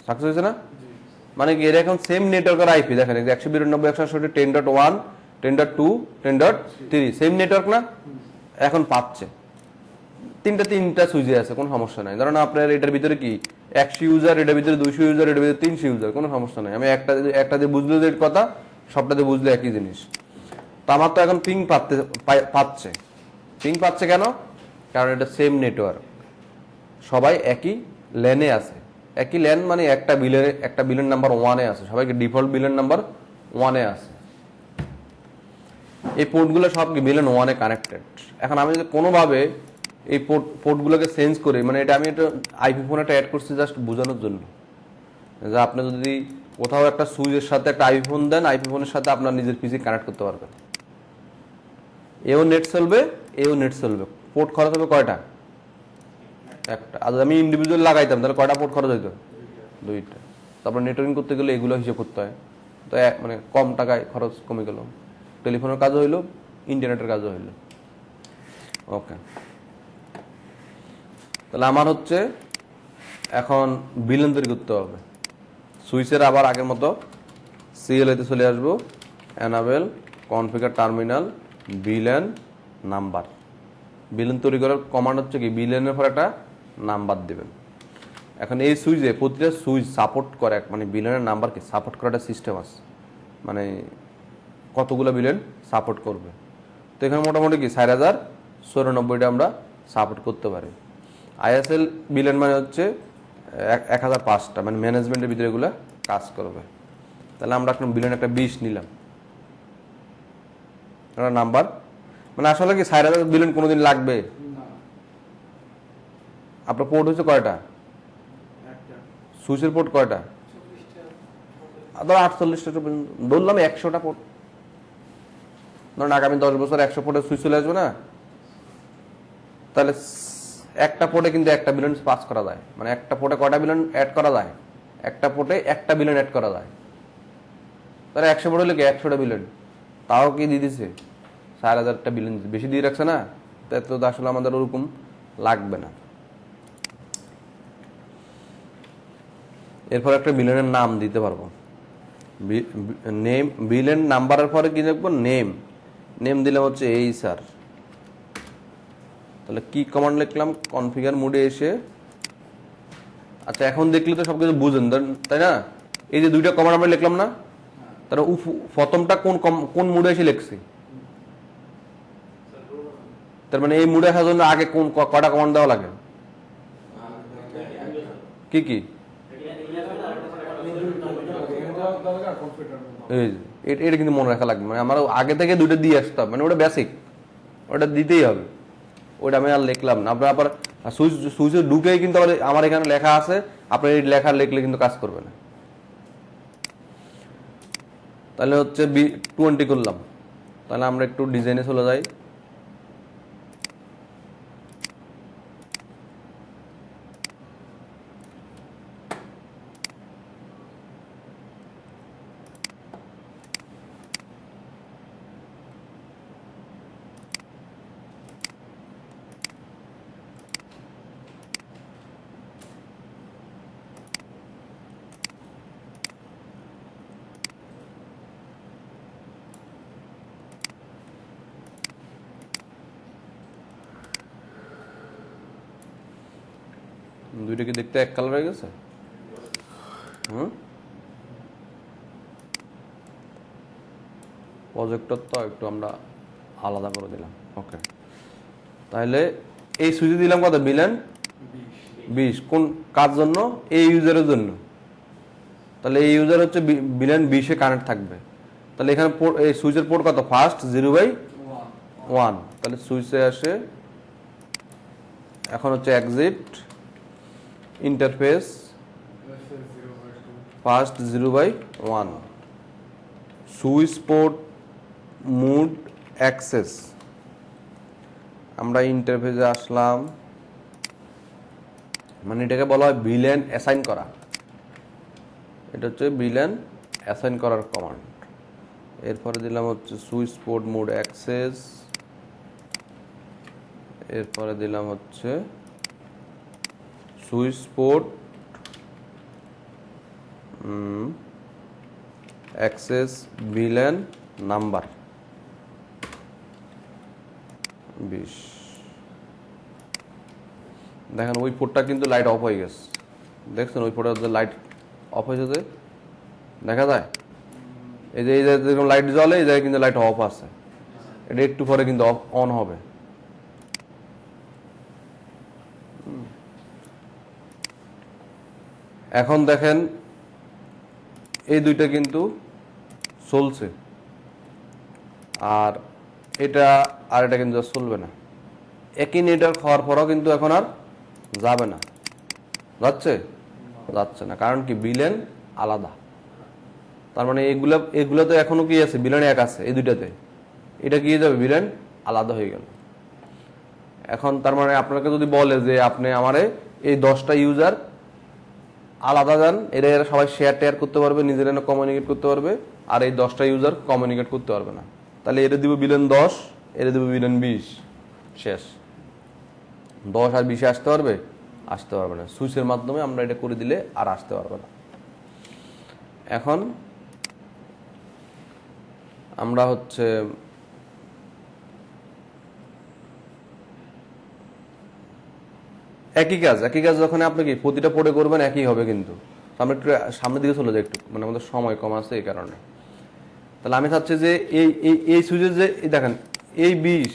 সাকসেস হয়েছে না, মানে কি এটা এখন সেম নেটওয়ার্কের আইপি দেখেন 192.168.10.1 10.2 10.3 সেম নেটওয়ার্ক না, এখন পাচ্ছে তিনটা সুইচে আছে, কোনো সমস্যা নাই। ধরেন আপনার এটার ভিতরে কি 100 ইউজার, এটার ভিতরে 200 ইউজার, এটার ভিতরে 300 ইউজার, কোনো সমস্যা নাই। আমি একটা দিয়ে বুঝলে যে কথা, সবটাতে বুঝলে একই জিনিস। তো আমার তো এখন পিং পাচ্ছে, পিং পাচ্ছে কেন, কারণ এটা সেম নেটওয়ার্ক, সবাই একই ল্যানে আছে। একই ল্যান মানে একটা বিলেন নাম্বার ওয়ানে আছে, সবাইকে ডিফল্ট বিলেন নাম্বার ওয়ানে আছে। এই পোর্টগুলো সব কি বিলেন ওয়ানে কানেক্টেড। এখন আমি যদি কোনোভাবে এই পোর্টগুলোকে চেঞ্জ করি, মানে এটা আমি একটা আইপি ফোন একটা অ্যাড করছি জাস্ট বোঝানোর জন্য, যে আপনি যদি কোথাও একটা সুইচের সাথে একটা আইপি ফোন দেন, আইপি ফোনের সাথে আপনার নিজের পিসি কানেক্ট করতে পারবেন, এও নেট চলবে এও নেট চলবে। পোর্ট খরচ হবে কয়টা, একটা। আর আমি ইন্ডিভিজুয়াল লাগাইতাম তাহলে কয়টা পোর্ট খরচ হইতো, 2টা। তারপর নেটওয়ার্কিং করতে গেলে এগুলো হিসেব করতে হয়, তো মানে কম টাকায় খরচ কমে গেল, টেলিফোনের কাজও হইলো, ইন্টারনেটের কাজও হইলো। ওকে, তাহলে আমার হচ্ছে এখন ভিলেন তৈরি করতে হবে। সুইচের আবার আগের মতো সিএলএতে চলে আসবো, enable configure terminal VLAN number. VLAN তৈরি করার কমান্ড হচ্ছে কি, ভিলেনের পর একটা নাম্বার দেবেন। এখন এই সুইচে প্রতিটা সুইচ সাপোর্ট করে, মানে ভিলেনের নাম্বারকে সাপোর্ট করার একটা সিস্টেম আছে, মানে কতগুলো ভিলেন সাপোর্ট করবে। তো এখানে মোটামুটি কি 4094টা আমরা সাপোর্ট করতে পারি। আইএসএল ভিলেন মানে হচ্ছে 1005টা, মানে ম্যানেজমেন্টের ভিতরে এগুলো কাজ করবে। তাহলে আমরা এখন ভিলেন একটা 20 নিলাম নাম্বার, মানে আসলে কি 4000 ভিলেন কোনোদিন লাগবে। আপনার পোর্ট হচ্ছে কয়টা, সুইচের পোর্ট কয়টা, ধরো 48টা পর্যন্ত ধরলাম, 100টা পোর্ট। ধরুন আগামী 10 বছর 100 পোর্টে সুইচ চলে আসবে না, তাহলে একটা পোর্টে কিন্তু একটা বিলিয়ন পাস করা যায়, মানে একটা পোর্টে কয়টা বিলিয়ন অ্যাড করা যায়, একটা পোর্টে একটা বিলিয়ন অ্যাড করা যায়। তাহলে 100 পোর্ট হলে কি 100টা বিলিয়ন, তাও কি দিয়ে দিছে 4000টা বিলিয়ন, বেশি দিয়ে রাখছে না, তো আসলে আমাদের ওরকম লাগবে না। এরপর একটা বিলিয়নের নাম দিতে পারবো, নেম, বিলিয়ন নাম্বারের পরে কি লিখবো, নেম। নেম দিলাম হচ্ছে এই স্যার। তাহলে কি কমান্ড লিখলাম, কনফিগার মোডে এসে, আচ্ছা এখন দেখলে তো সবকিছু বুঝেন তাই না, এই যে দুইটা কমান্ড আমরা লিখলাম না, তাহলে প্রথমটা কোন মোডে এসে লিখছি, তার মানে এই মোডে আসার জন্য আগে কোন কয়টা কমান্ড দেওয়া লাগে, কি কি, এটা কিন্তু মনে রাখা লাগবে, মানে আমার আগে থেকে দুইটা দিয়ে আসতে হবে, মানে ওটা বেসিক, ওটা দিতেই হবে, ওটা আমি আর লিখলাম না। আপনার আবার সুইচে ঢুকেই কিন্তু আমার এখানে লেখা আছে, আপনার এই লেখা লিখলে কিন্তু কাজ করবে না। তাহলে হচ্ছে 20 করলাম। তাহলে আমরা একটু ডিজাইনে চলে যাই। দুইটা কি দেখতে এক কালার হয়ে গেছে? প্রজেক্টর তো একটু আমরা আলাদা করে দিলাম। ওকে, তাহলে এই সুইচে দিলাম কত? বিলেন 20। কোন কার জন্য? এই ইউজারের জন্য। তাহলে এই ইউজার হচ্ছে বিলেন 20-এ কানেক্ট থাকবে। তাহলে এখানে এই সুইচের পোর্ট কত? ফার্স্ট 0/1। তাহলে সুইচে আসে, এখন হচ্ছে exit interface first 0/1 switch port mode access. আমরা ইন্টারফেসে আসলাম, মানে এটাকে বলা হয় ভিলেন অ্যাসাইন করা। এটা হচ্ছে ভিলেন অ্যাসাইন করার কমান্ড। এরপরে দিলাম হচ্ছে সুইচ পোর্ট মুড অ্যাক্সেস, এরপরে দিলাম হচ্ছে switch port access villain number 20। দেখেন ওই পোর্টটা কিন্তু লাইট অফ হয়ে গেছে, দেখছেন? ওই পোর্টটা লাইট অফ হয়েছে, দেখা যায়। এই যে যেরকম লাইট জ্বলে, এই জায়গায় কিন্তু লাইট অফ আছে। এটা একটু পরে কিন্তু অন হবে। এখন দেখেন এই দুইটা কিন্তু চলছে, আর এটা আর এটা কিন্তু চলবে না। একই নেটওয়ার্ক হওয়ার পরও কিন্তু এখন আর যাবে না। যাচ্ছে না, কারণ কি? বিলেন আলাদা। তার মানে এগুলোতে এখনো কি আছে? বিলেন এক আছে এই দুইটাতে। এটা কি হয়ে যাবে? বিলেন আলাদা হয়ে গেল। এখন তার মানে আপনাকে যদি বলে যে আপনি আমারে এই 10টা ইউজার আলাদা দেন, এরা সবাই শেয়ার করতে পারবে, নিজেরা কমিউনিকেট করতে পারবে, আর এই 10টা ইউজার কমিউনিকেট করতে পারবে না, তাহলে এরা দিব বিলেন 10, এরা দিব বিলেন 20। শেষ। 10 আর 20 আসতে পারবে না। সুইচের মাধ্যমে আমরা এটা করে দিলে আর আসতে পারবে না। এখন আমরা হচ্ছে একই কাজ যখন আপনি কি প্রতিটা পোর্টে করবেন একই হবে, কিন্তু আমরা একটু সামনের দিকে চলে যাই একটু, মানে আমাদের সময় কম আছে এই কারণে। তাহলে আমি চাচ্ছি যে এই সুইচে যে দেখেন এই 20,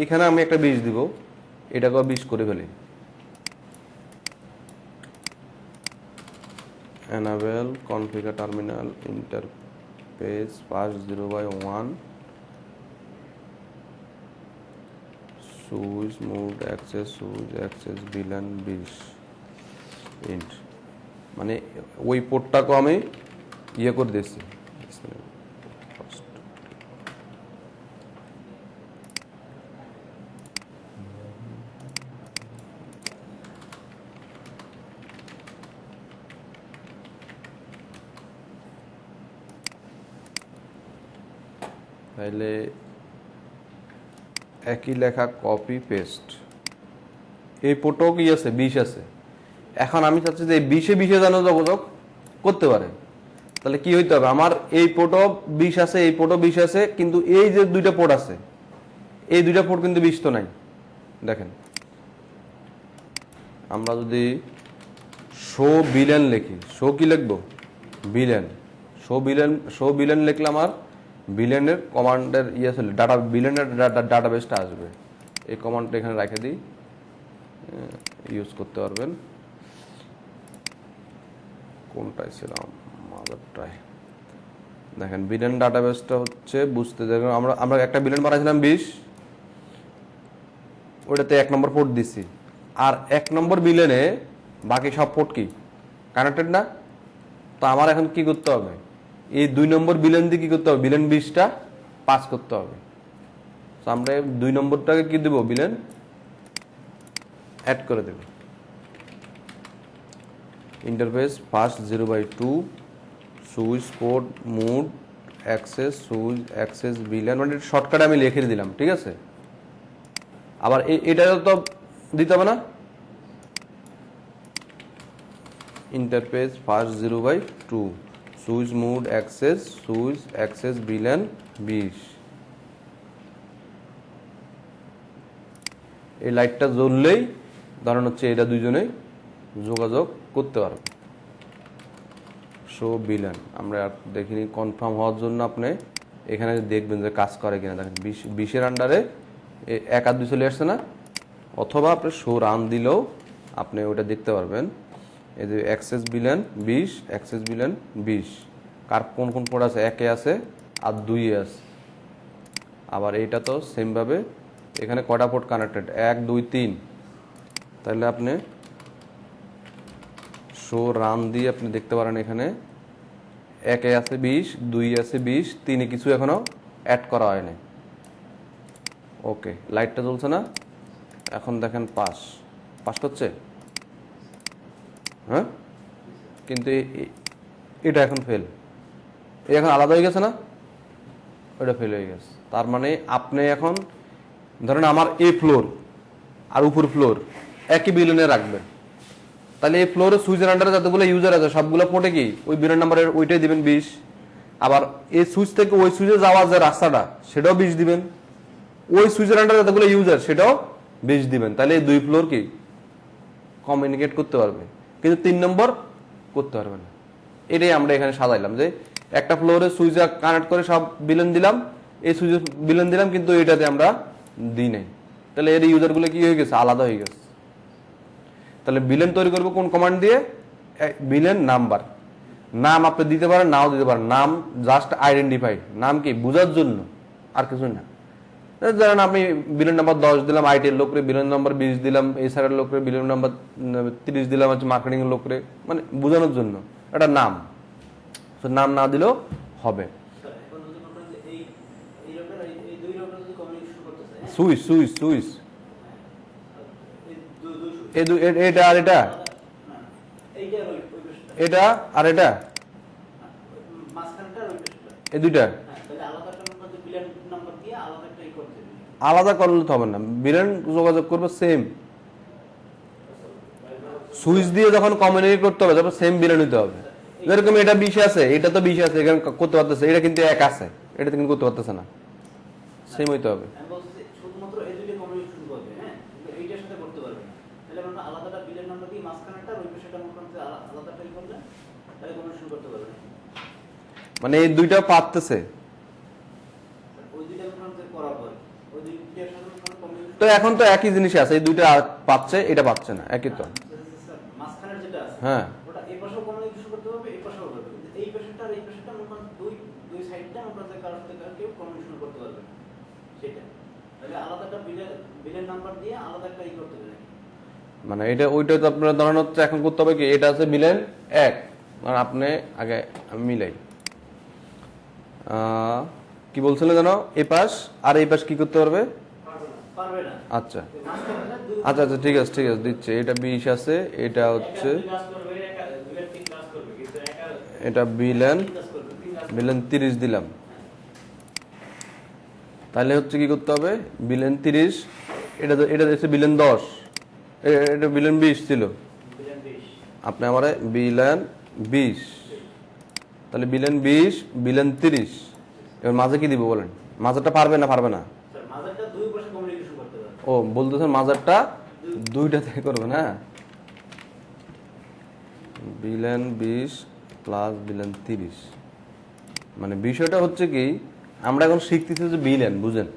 এখানে আমি একটা 20 দিব, এটাকে 20 করে ফেলি। enable configure terminal interface pass 0/1 switch mode access switch access VLAN 20 int, মানে ওই পোর্টটাকে আমি ইয়ে করে দিচ্ছি। তাহলে একই লেখা কপি পেস্ট। এই পোর্টও কি আছে? 20 আছে। এখন আমি চাচ্ছি যে এই 20-এ যেন যোগাযোগ করতে পারে। তাহলে কি হইতে হবে? আমার এই পোর্টও 20 আছে, এই পোর্টও 20 আছে, কিন্তু এই যে দুইটা পোর্ট আছে, এই দুইটা পোর্ট কিন্তু 20 তো নাই। দেখেন, আমরা যদি শো বিলেন লিখি, শো কি লিখবো? বিলেন। শো বিলেন লিখলে আমার বিলেনের কমান্ডের ডাটা, বিলেনের ডাটাবেসটা আসবে। এই কমান্ডটা এখানে রেখে দিই, ইউজ করতে পারবেন। কোনটায় ছিলাম? মাদারটায়। দেখেন বিলেন ডাটাবেসটা হচ্ছে বুঝতে, দেখেন আমরা একটা বিলেন বানাইছিলাম 20, ওইটাতে 1 নম্বর পোর্ট দিছি, আর 1 নম্বর বিলেনে বাকি সব পোর্ট কি কানেক্টেড না? তো আমার এখন কি করতে হবে? এই 2 নম্বর বিলেন দিয়ে কি করতে হবে? বিলেন 20টা পাস করতে হবে। তো আমরা 2 নম্বরটাকে কি দেব? বিলেন অ্যাড করে দেব। Interface first 0/2 switch port mode access switch access VLAN, মানে শর্টকাটে আমি লিখে দিলাম, ঠিক আছে? আবার এটা তো দিতে হবে না? Interface first 0/2 switch mode access VLAN 20। এই লাইটটা জ্বললেই ধরেন হচ্ছে এটা দুইজনে যোগাযোগ করতে পারবে। শো বিলেন আমরা দেখিনি, কনফার্ম হওয়ার জন্য আপনি এখানে দেখবেন যে কাজ করে কিনা। দেখেন 20-এর আন্ডারে 1 আর 2 চলে আসছে না, অথবা আপনি শো রান দিলেও আপনি ওটা দেখতে পারবেন। এই যে অ্যাক্সেস বিলেন 20, অ্যাক্সেস বিলেন 20, কার কোন কোন পোর্ট আছে, 1-এ আছে আর 2-এ আছে। আবার এইটা তো সেমভাবে এখানে কটা পোর্ট কানেক্টেড, 1 2 3। তাহলে আপনি শো রান দিয়ে আপনি দেখতে পারেন এখানে 1-এ আছে 20, 2-এ আছে 20, 3-এ কিছু এখনো অ্যাড করা হয়নি। ওকে, লাইটটা জ্বলছে না, এখন দেখেন পাস করছে, হ্যাঁ, কিন্তু এটা এখন ফেল, এখন আলাদা হয়ে গেছে না, ওটা ফেল হয়ে গেছে। তার মানে আপনি এখন ধরেন আমার এই ফ্লোর আর উপর ফ্লোর একই বিলিয়নে রাখবেন, তাহলে এই ফ্লোরে সুইচের আন্ডারে যতগুলো ইউজার আছে সবগুলো পোর্টে কি ওই বিলিয়ন নাম্বারের ওইটাই দিবেন 20। আবার এই সুইচ থেকে ওই সুইচে যাওয়ার যে রাস্তাটা সেটাও 20 দিবেন, ওই সুইচের আন্ডারে যতগুলো ইউজার সেটাও 20 দিবেন। তাহলে এই 2 ফ্লোর কি কমিউনিকেট করতে পারবে, কিন্তু 3 নম্বর করতে পারবে না। এটাই আমরা এখানে সাজাইলাম যে একটা ফ্লোরে সুইচ কানেক্ট করে সব বিলেন দিলাম, এই সুইচে বিলেন দিলাম, কিন্তু এটাতে আমরা দিই নাই। তাহলে এর ইউজারগুলো কি হয়ে গেছে, আলাদা হয়ে গেছে। তাহলে বিলেন তৈরি করবো কোন কমান্ড দিয়ে, বিলেন নাম্বার। নাম আপনি দিতে পারেন, নাও দিতে পারেন, নাম জাস্ট আইডেন্টিফাই, নাম কি বোঝার জন্য, আর কিছু না। ধরেন আমি বিলিয়ন নাম্বার 10 দিলাম, আইটির লোকরে বিলিয়ন নাম্বার 20 দিলাম, এসআর এর লোকরে বিলিয়ন নাম্বার 30 দিলাম, হচ্ছে মার্কেটিং এর লোকরে, মানে বোঝানোর জন্য একটা নাম। নাম না দিলেও হবে। সুইচ সুইচ সুইচ এটা আর এটা, এটা আর এটা, এই দুইটা আলাদা করলে তো হবে না, বিলেন যোগাযোগ করবে সেম সুইচ দিয়ে যখন কমিউনিকেট করতে হবে তখন সেম বিলেন নিতে হবে। যেরকম এটা 20 আছে, এটা তো 20 আছে, এখানে করতে পারতেছে, এটা কিন্তু 1 আছে, এটা কিন্তু করতে পারতেছে না, সেম হইতে হবে। মানে এই দুইটা পারতেছে, তো এখন তো একই জিনিস আছে, এই দুইটা পাচ্ছে, এটা পাচ্ছে না, একই তো। হ্যাঁ, মানে এটা ওইটা তো আপনার ধরেন হচ্ছে এখন করতে হবে কি, এটা আছে বিলেন 1, মানে আপনি আগে মিলাই কি বলছিলেন জানো, এই পাশ আর এই পাশ কি করতে পারবে, আচ্ছা আচ্ছা আচ্ছা, ঠিক আছে ঠিক আছে, দিচ্ছে। এটা 20 আছে, এটা হচ্ছে এটা বিলেন 30 দিলাম, তাহলে হচ্ছে কি করতে হবে, বিলেন 30, এটা হচ্ছে বিলেন 10, এটা বিলেন 20 ছিল, আপনি আমার বিলেন 20, তাহলে বিলেন 20 বিলেন 30, এবার মাঝে কি দিব বলেন, মাঝেরটা পারবে না, পারবে না, ও বলতেছেন মাঝারটা দুইটা থেকে করবে না, বিলেন 20 প্লাস বিলেন 30। মানে বিষয়টা হচ্ছে কি, আমরা এখন শিখতেছি যে বিলেন, বুঝেন,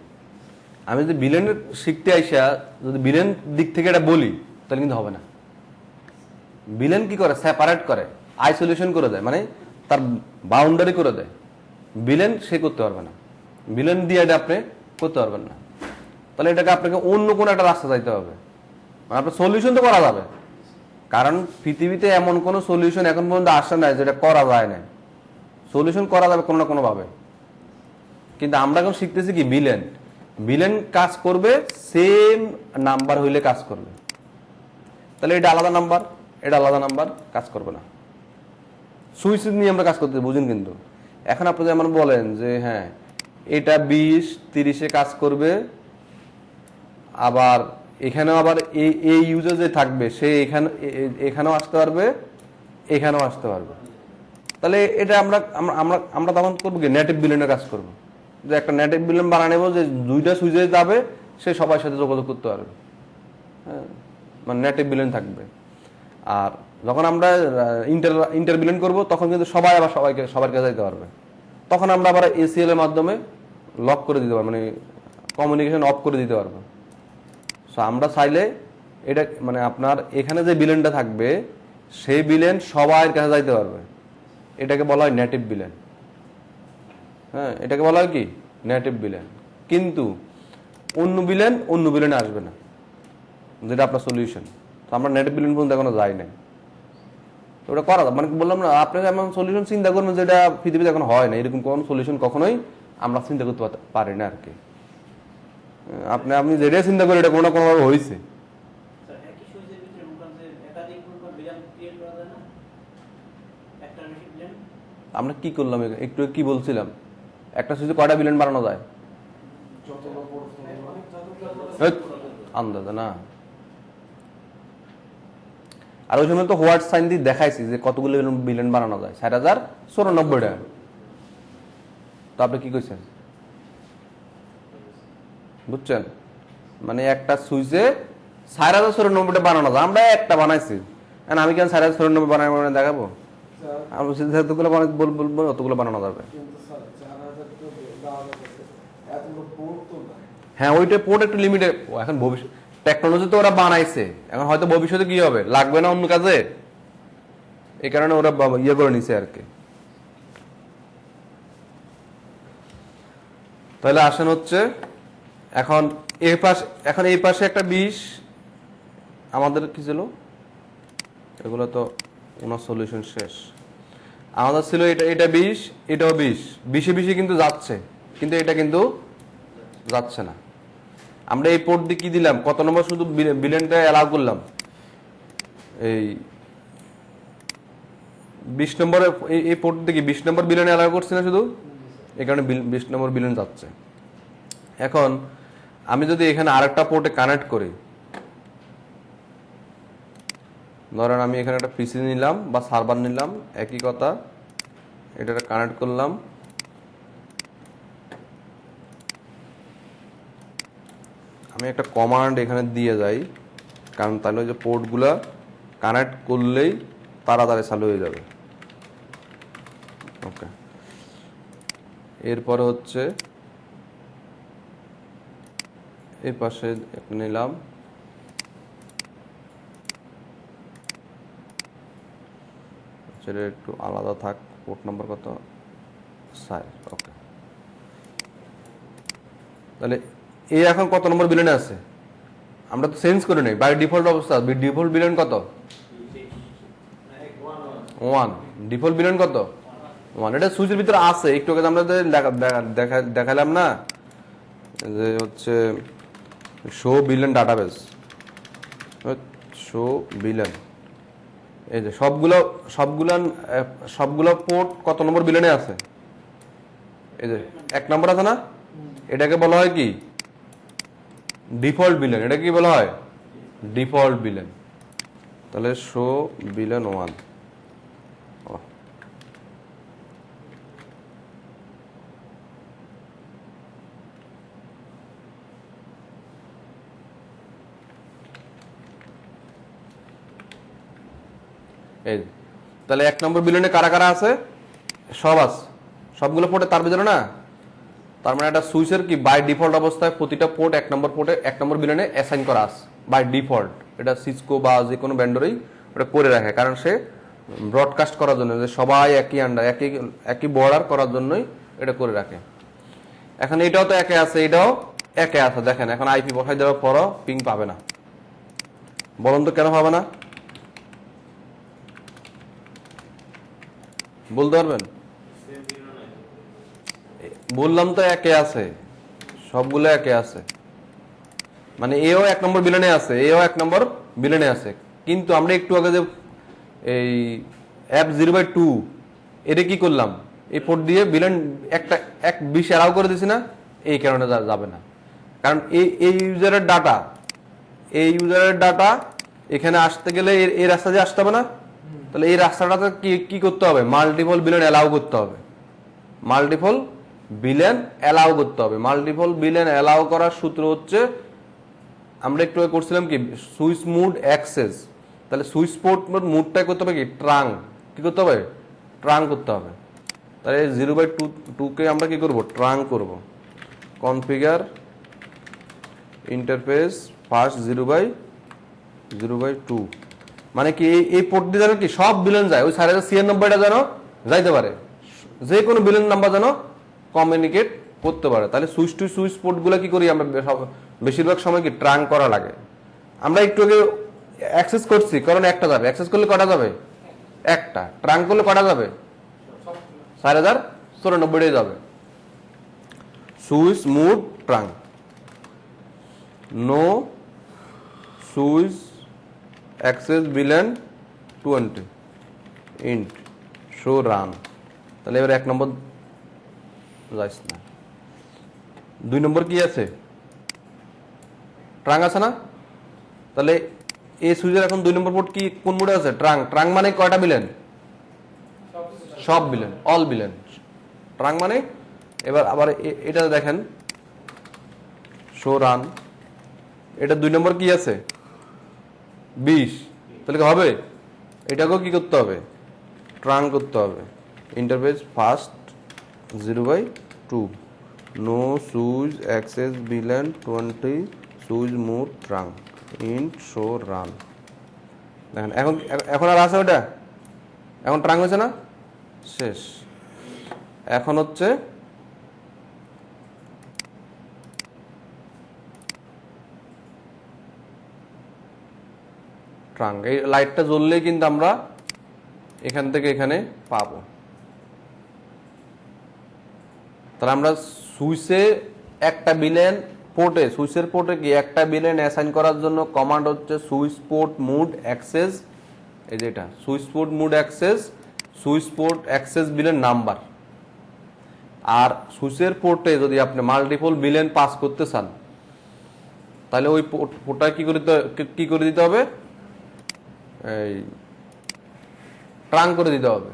আমি যদি বিলেনের শিখতে আইসা যদি বিলেন দিক থেকে এটা বলি তাহলে কিন্তু হবে না। বিলেন কি করে, সেপারেট করে, আইসোলেশন করে দেয়, মানে তার বাউন্ডারি করে দেয়। বিলেন সে করতে পারবে না, বিলেন দিয়ে এটা আপনি করতে পারবেন না, তাহলে এটাকে আপনাকে অন্য কোনো একটা রাস্তা যাইতে হবে। মানে আপনার সলিউশন তো করা যাবে, কারণ পৃথিবীতে এমন কোনো সলিউশন এখন পর্যন্ত আসে নাই যেটা করা যায় না, সলিউশন করা যাবে কোনো না কোনো ভাবে। কিন্তু আমরা এখন শিখতেছি কি, বিলেন, বিলেন কাজ করবে সেম নাম্বার হইলে কাজ করবে, তাহলে এটা আলাদা নাম্বার, এটা আলাদা নাম্বার, কাজ করবে না। সুইচ নিয়ে আমরা কাজ করতে বুঝেন, কিন্তু এখন আপনি যেমন বলেন যে হ্যাঁ এটা 20-30-এ কাজ করবে, আবার এখানেও আবার এই ইউজার যে থাকবে সে এখানেও আসতে পারবে, এখানেও আসতে পারবে, তাহলে এটা আমরা আমরা আমরা তখন করবো কি, নেটিভ বিলেনের কাজ করবো, যে একটা নেটিভ বিলেন বানা নেবো যে দুইটা সুইচে যাবে, সে সবার সাথে যোগাযোগ করতে পারবে, হ্যাঁ, মানে নেটিভ বিলেন থাকবে। আর যখন আমরা ইন্টার বিলেন করবো তখন কিন্তু সবাই আবার সবার কাছে যেতে পারবে। তখন আমরা আবার এসিএল এর মাধ্যমে লক করে দিতে পারবো, মানে কমিউনিকেশন অফ করে দিতে পারবো। সো আমরা চাইলে এটা মানে আপনার এখানে যে বিলেনটা থাকবে সেই বিলেন সবার কাছে যাইতে পারবে। এটাকে বলা হয় নেটিভ বিলেন। হ্যাঁ, এটাকে বলা হয় কি নেটিভ বিলেন। কিন্তু অন্য বিলেনে আসবে না, যেটা আপনার সলিউশন। তো আমরা নেটিভ বিলেন পর্যন্ত এখনো যাই নাই। তো ওটা করা মানে বললাম না, আপনাকে এমন সলিউশন চিন্তা করবেন যেটা পৃথিবীতে এখন হয় না, এরকম কোন সলিউশন কখনোই আমরা চিন্তা করতে পারি না আর কি। আপনি যেটা চিন্তা করেন এটা কোনো না কোনোভাবে হয়েছে। স্যার একই সুইচের ভিতরে মনে করেন যে একাধিক বিল্যান ক্রিয়েট করা যায় না, একটা বেশি বিল্যান? আমরা কি করলাম একটু কি বলছিলাম, একটা সুইচে কয়টা বিলেন বানানো যায়? যতগুলো পড়ো আন্দাজে না। আর ওই সময় তো হোয়াট সাইন দিয়ে দেখাইছি যে কতগুলো বিলেন বানানো যায়, 60,094টা। তো আপনি কি কইছেন বুঝছেন? মানে একটা সুইচে 60,094টা বানানো যায়, আমরা একটা বানাইছি। আমি কেন 60,094 বানাই দেখাবো? আমি যতগুলো বলবো অতগুলো বানানো যাবে। কিন্তু স্যার 4,000 তো দেওয়া যাচ্ছে, এতগুলো পোর্ট তো নাই। হ্যাঁ, ওইটা পোর্ট একটু লিমিটেড। এখন ভবিষ্যৎ টেকনোলজি তো ওরা বানাইছে, এখন হয়তো ভবিষ্যতে কি হবে, লাগবে না অন্য কাজে, এই কারণে ওরা ইয়ে করে নিছে আর কি। তাহলে আসেন হচ্ছে এখন এই পাশে একটা 20 আমাদের কি ছিল, এগুলো তো ওনার সলিউশন শেষ। আমাদের ছিল এটা 20, এটাও 20 কিন্তু যাচ্ছে, কিন্তু এটা কিন্তু যাচ্ছে না। আমরা এই পোর্ট দিয়ে কি দিলাম, কত নম্বর শুধু বিলেনটা অ্যালাউ করলাম, এই 20 নম্বরে এই পোর্ট দিয়ে 20 নম্বর বিলেন অ্যালাউ করছি না শুধু, এই কারণে 20 নম্বর বিলেন যাচ্ছে। এখন আমি যদি এখানে আরেকটা পোর্টে কানেক্ট করি, ধরেন আমি এখানে একটা পিসি নিলাম বা সার্ভার নিলাম, একই কথা, এটা কানেক্ট করলাম। আমি একটা কমান্ড এখানে দিয়ে যাই, কারণ তাহলে ওই যে পোর্টগুলা কানেক্ট করলেই তাড়াতাড়ি চালু হয়ে যাবে। ওকে, এরপরে হচ্ছে এই পাশে নিলাম, সেটা একটু আলাদা থাক, পোর্ট নাম্বার কত 6। ওকে, তাহলে এই এখন কত নম্বর বিলেনে আছে, আমরা তো চেঞ্জ করে নেই, বাই ডিফল্ট অবস্থা ডিফল্ট বিলেন কত 1, ডিফল্ট বিলেন কত 1। এটা সুইচের ভিতরে আছে, একটু আগে আমরা দেখালাম না যে হচ্ছে show villain database, show villain, এই যে সবগুলো পোর্ট কত নম্বর বিলেনে আছে, এই যে 1 নম্বর আছে না, এটাকে বলা হয় কি ডিফল্ট বিলেন। এটা কি বলা হয় ডিফল্ট বিলেন। তাহলে শো বিলেন 1, এই তাহলে 1 নম্বর বিলেনে কারা কারা আছে, সব আছে, সবগুলো পোর্টে তার ভিতরে না। তার মানে একটা সুইচের কি বাই ডিফল্ট অবস্থায় প্রতিটা পোর্ট 1 নম্বর পোর্টে 1 নম্বর বিলেনে অ্যাসাইন করা আছে বাই ডিফল্ট। এটা সিসকো বা যে কোনো ভেন্ডরই ওটা করে রাখে, কারণ সে ব্রডকাস্ট করার জন্য, যে সবাই একই বর্ডার করার জন্যই এটা করে রাখে। এখন এটাও তো একে আছে, এটাও একে আছে। দেখেন এখন আইপি বসাই দেওয়ার পরও পিং পাবে না, বলুন তো কেন পাবে না, বলতে পারবেন? বললাম তো একে আছে, সবগুলো একে আছে, মানে এও 1 নম্বর বিলেনে আছে, এও 1 নম্বর বিলেনে আছে। কিন্তু আমরা একটু আগে যে এই অ্যাপ 0/2 এটা কি করলাম, এই পোর্ট দিয়ে বিলেন একটা 20 অ্যালাউ করে দিছি না, এই কারণে যাবে না। কারণ এই ইউজারের ডাটা এখানে আসতে গেলে এই রাস্তা দিয়ে আসতে হবে না, তাহলে এই রাস্তাটাতে কি করতে হবে, মাল্টিপল বিলেন অ্যালাউ করতে হবে, মাল্টিপল বিলেন অ্যালাউ করতে হবে। মাল্টিপল বিলেন অ্যালাউ করার সূত্র হচ্ছে আমরা একটু করছিলাম কি সুইচ মোড অ্যাক্সেস। তাহলে সুইচ পোর্ট মুডটা করতে হবে কি ট্রাং, কি করতে হবে ট্রাং করতে হবে। তাহলে 0/2 আমরা কি করব ট্রাং করব। কনফিগার ইন্টারফেস ফার্স্ট 0/2 মানে কি এই পোর্ট দিয়ে যেন কি সব বিলেন যায়, ওই 9690টা যেন যাইতে পারে, যে কোনো বিলেন নাম্বার যেন কমিউনিকেট করতে পারে। তাহলে সুইচ টু সুইচ পোর্টগুলো কি করি আমরা বেশিরভাগ সময় কি ট্রাং করা লাগে। আমরা একটু আগে অ্যাক্সেস করছি, কারণ একটা যাবে, অ্যাক্সেস করলে কটা যাবে একটা, ট্রাং করলে কটা যাবে 4094 যাবে। Switch mode trunk, no switch access VLAN 20 int show run. তাহলে এবার 1 নম্বর যাইস না। 2 নম্বর কি আছে ট্রাং আছে না। তাহলে এই সুইচের এখন 2 নম্বর পোর্ট কি কোন মোডে আছে ট্রাং। ট্রাং মানে কয়টা বিলেন সব বিলেন, অল বিলেন ট্রাং মানে। এবার আবার এটা দেখেন শো রান, এটা 2 নম্বর কি আছে 20, তাহলে কি হবে এটাকেও কি করতে হবে ট্রাং করতে হবে। Interface first 0/2 no switch access VLAN 20 switch mode trunk int show run. দেখেন এখন এখন আর আছে ওটা, এখন ট্রাং হয়েছে না, শেষ। এখন হচ্ছে ট্রাং, এই লাইটটা জ্বললেই কিন্তু আমরা এখান থেকে এখানে পাবো। তাহলে আমরা সুইচে একটা বিলেন পোর্টে, সুইচের পোর্টে কি একটা বিলেন অ্যাসাইন করার জন্য কমান্ড হচ্ছে সুইচ পোর্ট মুড অ্যাক্সেস, এই যে এটা switch port mode access, switch port access VLAN number. আর সুইচের পোর্টে যদি আপনি মাল্টিপল বিলেন পাস করতে চান তাহলে ওই পোর্টটা কি করে দিতে হবে, এই ট্রাং করে দিতে হবে।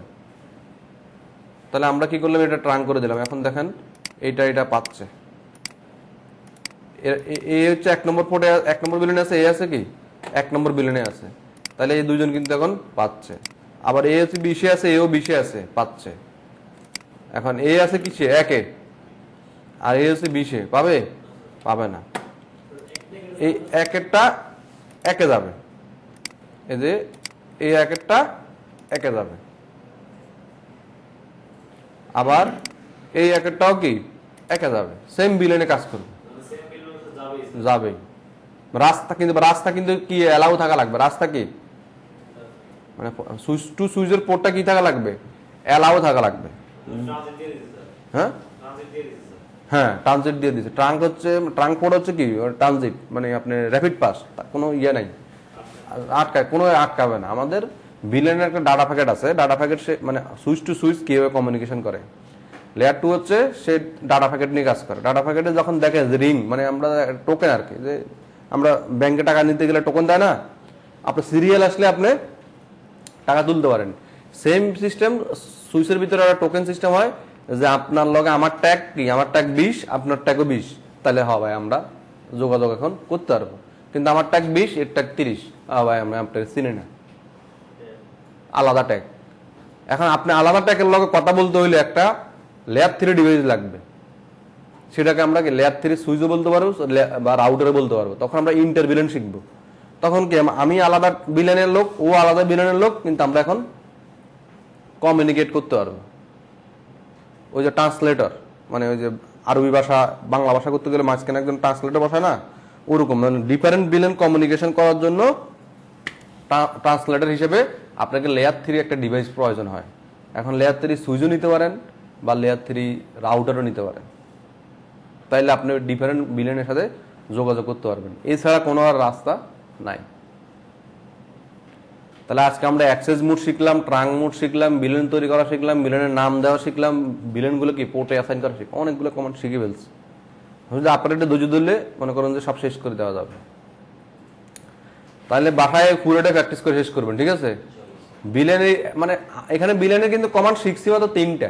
তাহলে আমরা কি করলাম এটা ট্রাং করে দিলাম। এখন দেখেন এটা পাচ্ছে, এ হচ্ছে 1 নম্বর পোর্টে 1 নম্বর বিলেনে আছে, এ আছে কি 1 নম্বর বিলেনে আছে। তাহলে এই দুইজন কিন্তু এখন পাচ্ছে। আবার এ হচ্ছে 20 আছে, এও 20 আছে পাচ্ছে। এখন এ আছে কিসে 1-এ, আর এ হচ্ছে 20-এ, পাবে না। এই 1-এরটা 1-এ যাবে, এই যে এই 1-এরটা 1-এ যাবে। আবার এই 1-এরটাও কি 1-এ যাবে, সেম বিলেনে কাজ করবে, যাবে। রাস্তা কিন্তু কি অ্যালাউ থাকা লাগবে, রাস্তা কি মানে সুইচ টু সুইচের পোর্টটা কি থাকা লাগবে অ্যালাউ থাকা লাগবে। হ্যাঁ হ্যাঁ ট্রানজিট দিয়ে দিচ্ছে। ট্রাঙ্ক পোর্ট হচ্ছে কি ট্রানজিট, মানে আপনি র্যাপিড পাস, কোনো ইয়ে নাই, কোনো আটকাবে না। আমাদের বিলেনের একটা ডাটা প্যাকেট আছে, ডাটা প্যাকেট সে মানে সুইচ টু সুইচ কিভাবে কমিউনিকেশন করে। লেয়ার 2 হচ্ছে সে ডাটা প্যাকেট নিয়ে কাজ করে। ডাটা প্যাকেটে যখন দেখে রিং মানে আমরা টোকেন আর কি, যে আমরা ব্যাংকে টাকা নিতে গেলে টোকেন দেয় না, আপনার সিরিয়াল আসলে আপনি টাকা তুলতে পারেন। সেম সিস্টেম সুইচের ভিতরে একটা টোকেন সিস্টেম হয়, যে আপনার লগে আমার ট্যাগ কি, আমার ট্যাগ 20, আপনার ট্যাগও 20, তাহলে ভাই আমরা যোগাযোগ এখন করতে পারবো। কিন্তু আমার ট্যাগ 20, এর ট্যাগ 30, ভাই আমরা আপনার চিনি না, আলাদা ট্যাগ। এখন আপনি আলাদা ট্যাগের লগে কথা বলতে হইলে একটা লেয়ার 3 ডিভাইস লাগবে, সেটাকে আমরা কি লেয়ার 3 সুইচও বলতে পারবো বা রাউটারে বলতে পারবো। তখন আমরা ইন্টার বিলেন শিখবো। তখন কি আমি আলাদা বিলেনের লোক, ও আলাদা বিলেনের লোক, কিন্তু আমরা এখন কমিউনিকেট করতে পারবো। ওই যে ট্রান্সলেটর, মানে ওই যে আরবি ভাষা বাংলা ভাষা করতে গেলে মাঝখানে একজন ট্রান্সলেটর বসায় না, ওরকম মানে ডিফারেন্ট বিলেন কমিউনিকেশন করার জন্য ট্রান্সলেটর হিসেবে আপনাকে লেয়ার 3 একটা ডিভাইস প্রয়োজন হয়। এখন লেয়ার 3 সুইচও নিতে পারেন বা লেয়ার 3 রাউটারও নিতে পারেন, তাইলে আপনি ডিফারেন্ট বিলেনের সাথে যোগাযোগ করতে পারবেন। এছাড়া কোনো আর রাস্তা নাই। তাহলে আজকে আমরা অ্যাক্সেস মোড শিখলাম, ট্রাং মোড শিখলাম, বিলেন তৈরি করা শিখলাম, বিলেনের নাম দেওয়া শিখলাম, বিলেনগুলো কি পোর্টে অ্যাসাইন করা শিখলাম, অনেকগুলো কমান্ড শিখে ফেলছি। যদি আপনার একটা ধৈর্য ধরলে মনে করেন যে সব শেষ করে দেওয়া যাবে। তাহলে বাসায় পুরোটা প্র্যাকটিস করে শেষ করবেন, ঠিক আছে। বিলেনে মানে এখানে বিলেনে কিন্তু কমান্ড শিখছি মাত্র 3টা।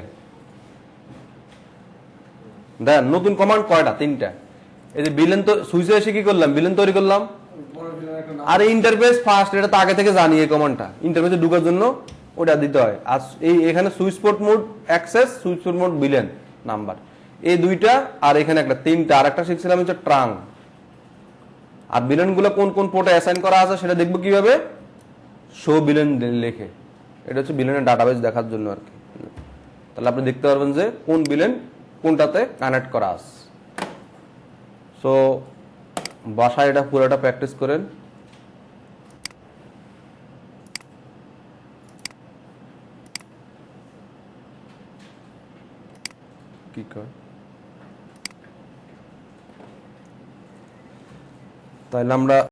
দেন নতুন কমান্ড কয়টা? 3টা। এই যে বিলেন তো সুইচে এসে কি করলাম, বিলেন তৈরি করলাম, বড় ভিলেনের একটা নাম। আর ইন্টারফেস ফার্স্ট, এটা তো আগে থেকে জানি এই কমান্ডটা। ইন্টারফেসে ঢোকার জন্য ওটা দিতে হয়। আর এই এখানে switch port mode access, switch port mode villain number, এই দুইটা। আর এখানে একটা তিনটা, আর একটা শিখছিলাম হচ্ছে ট্রাং। আর ভিলেন গুলো কোন কোন পোর্টে অ্যাসাইন করা আছে সেটা দেখবো কিভাবে, শো ভিলেন লেখে। এটা হচ্ছে ভিলেনের ডাটাবেস দেখার জন্য আর কি। তাহলে আপনি দেখতে পারবেন যে কোন ভিলেন কোনটাতে কানেক্ট করা আছে। সো বাসায় এটা পুরোটা প্র্যাকটিস করেন। কি কয় তাহলে আমরা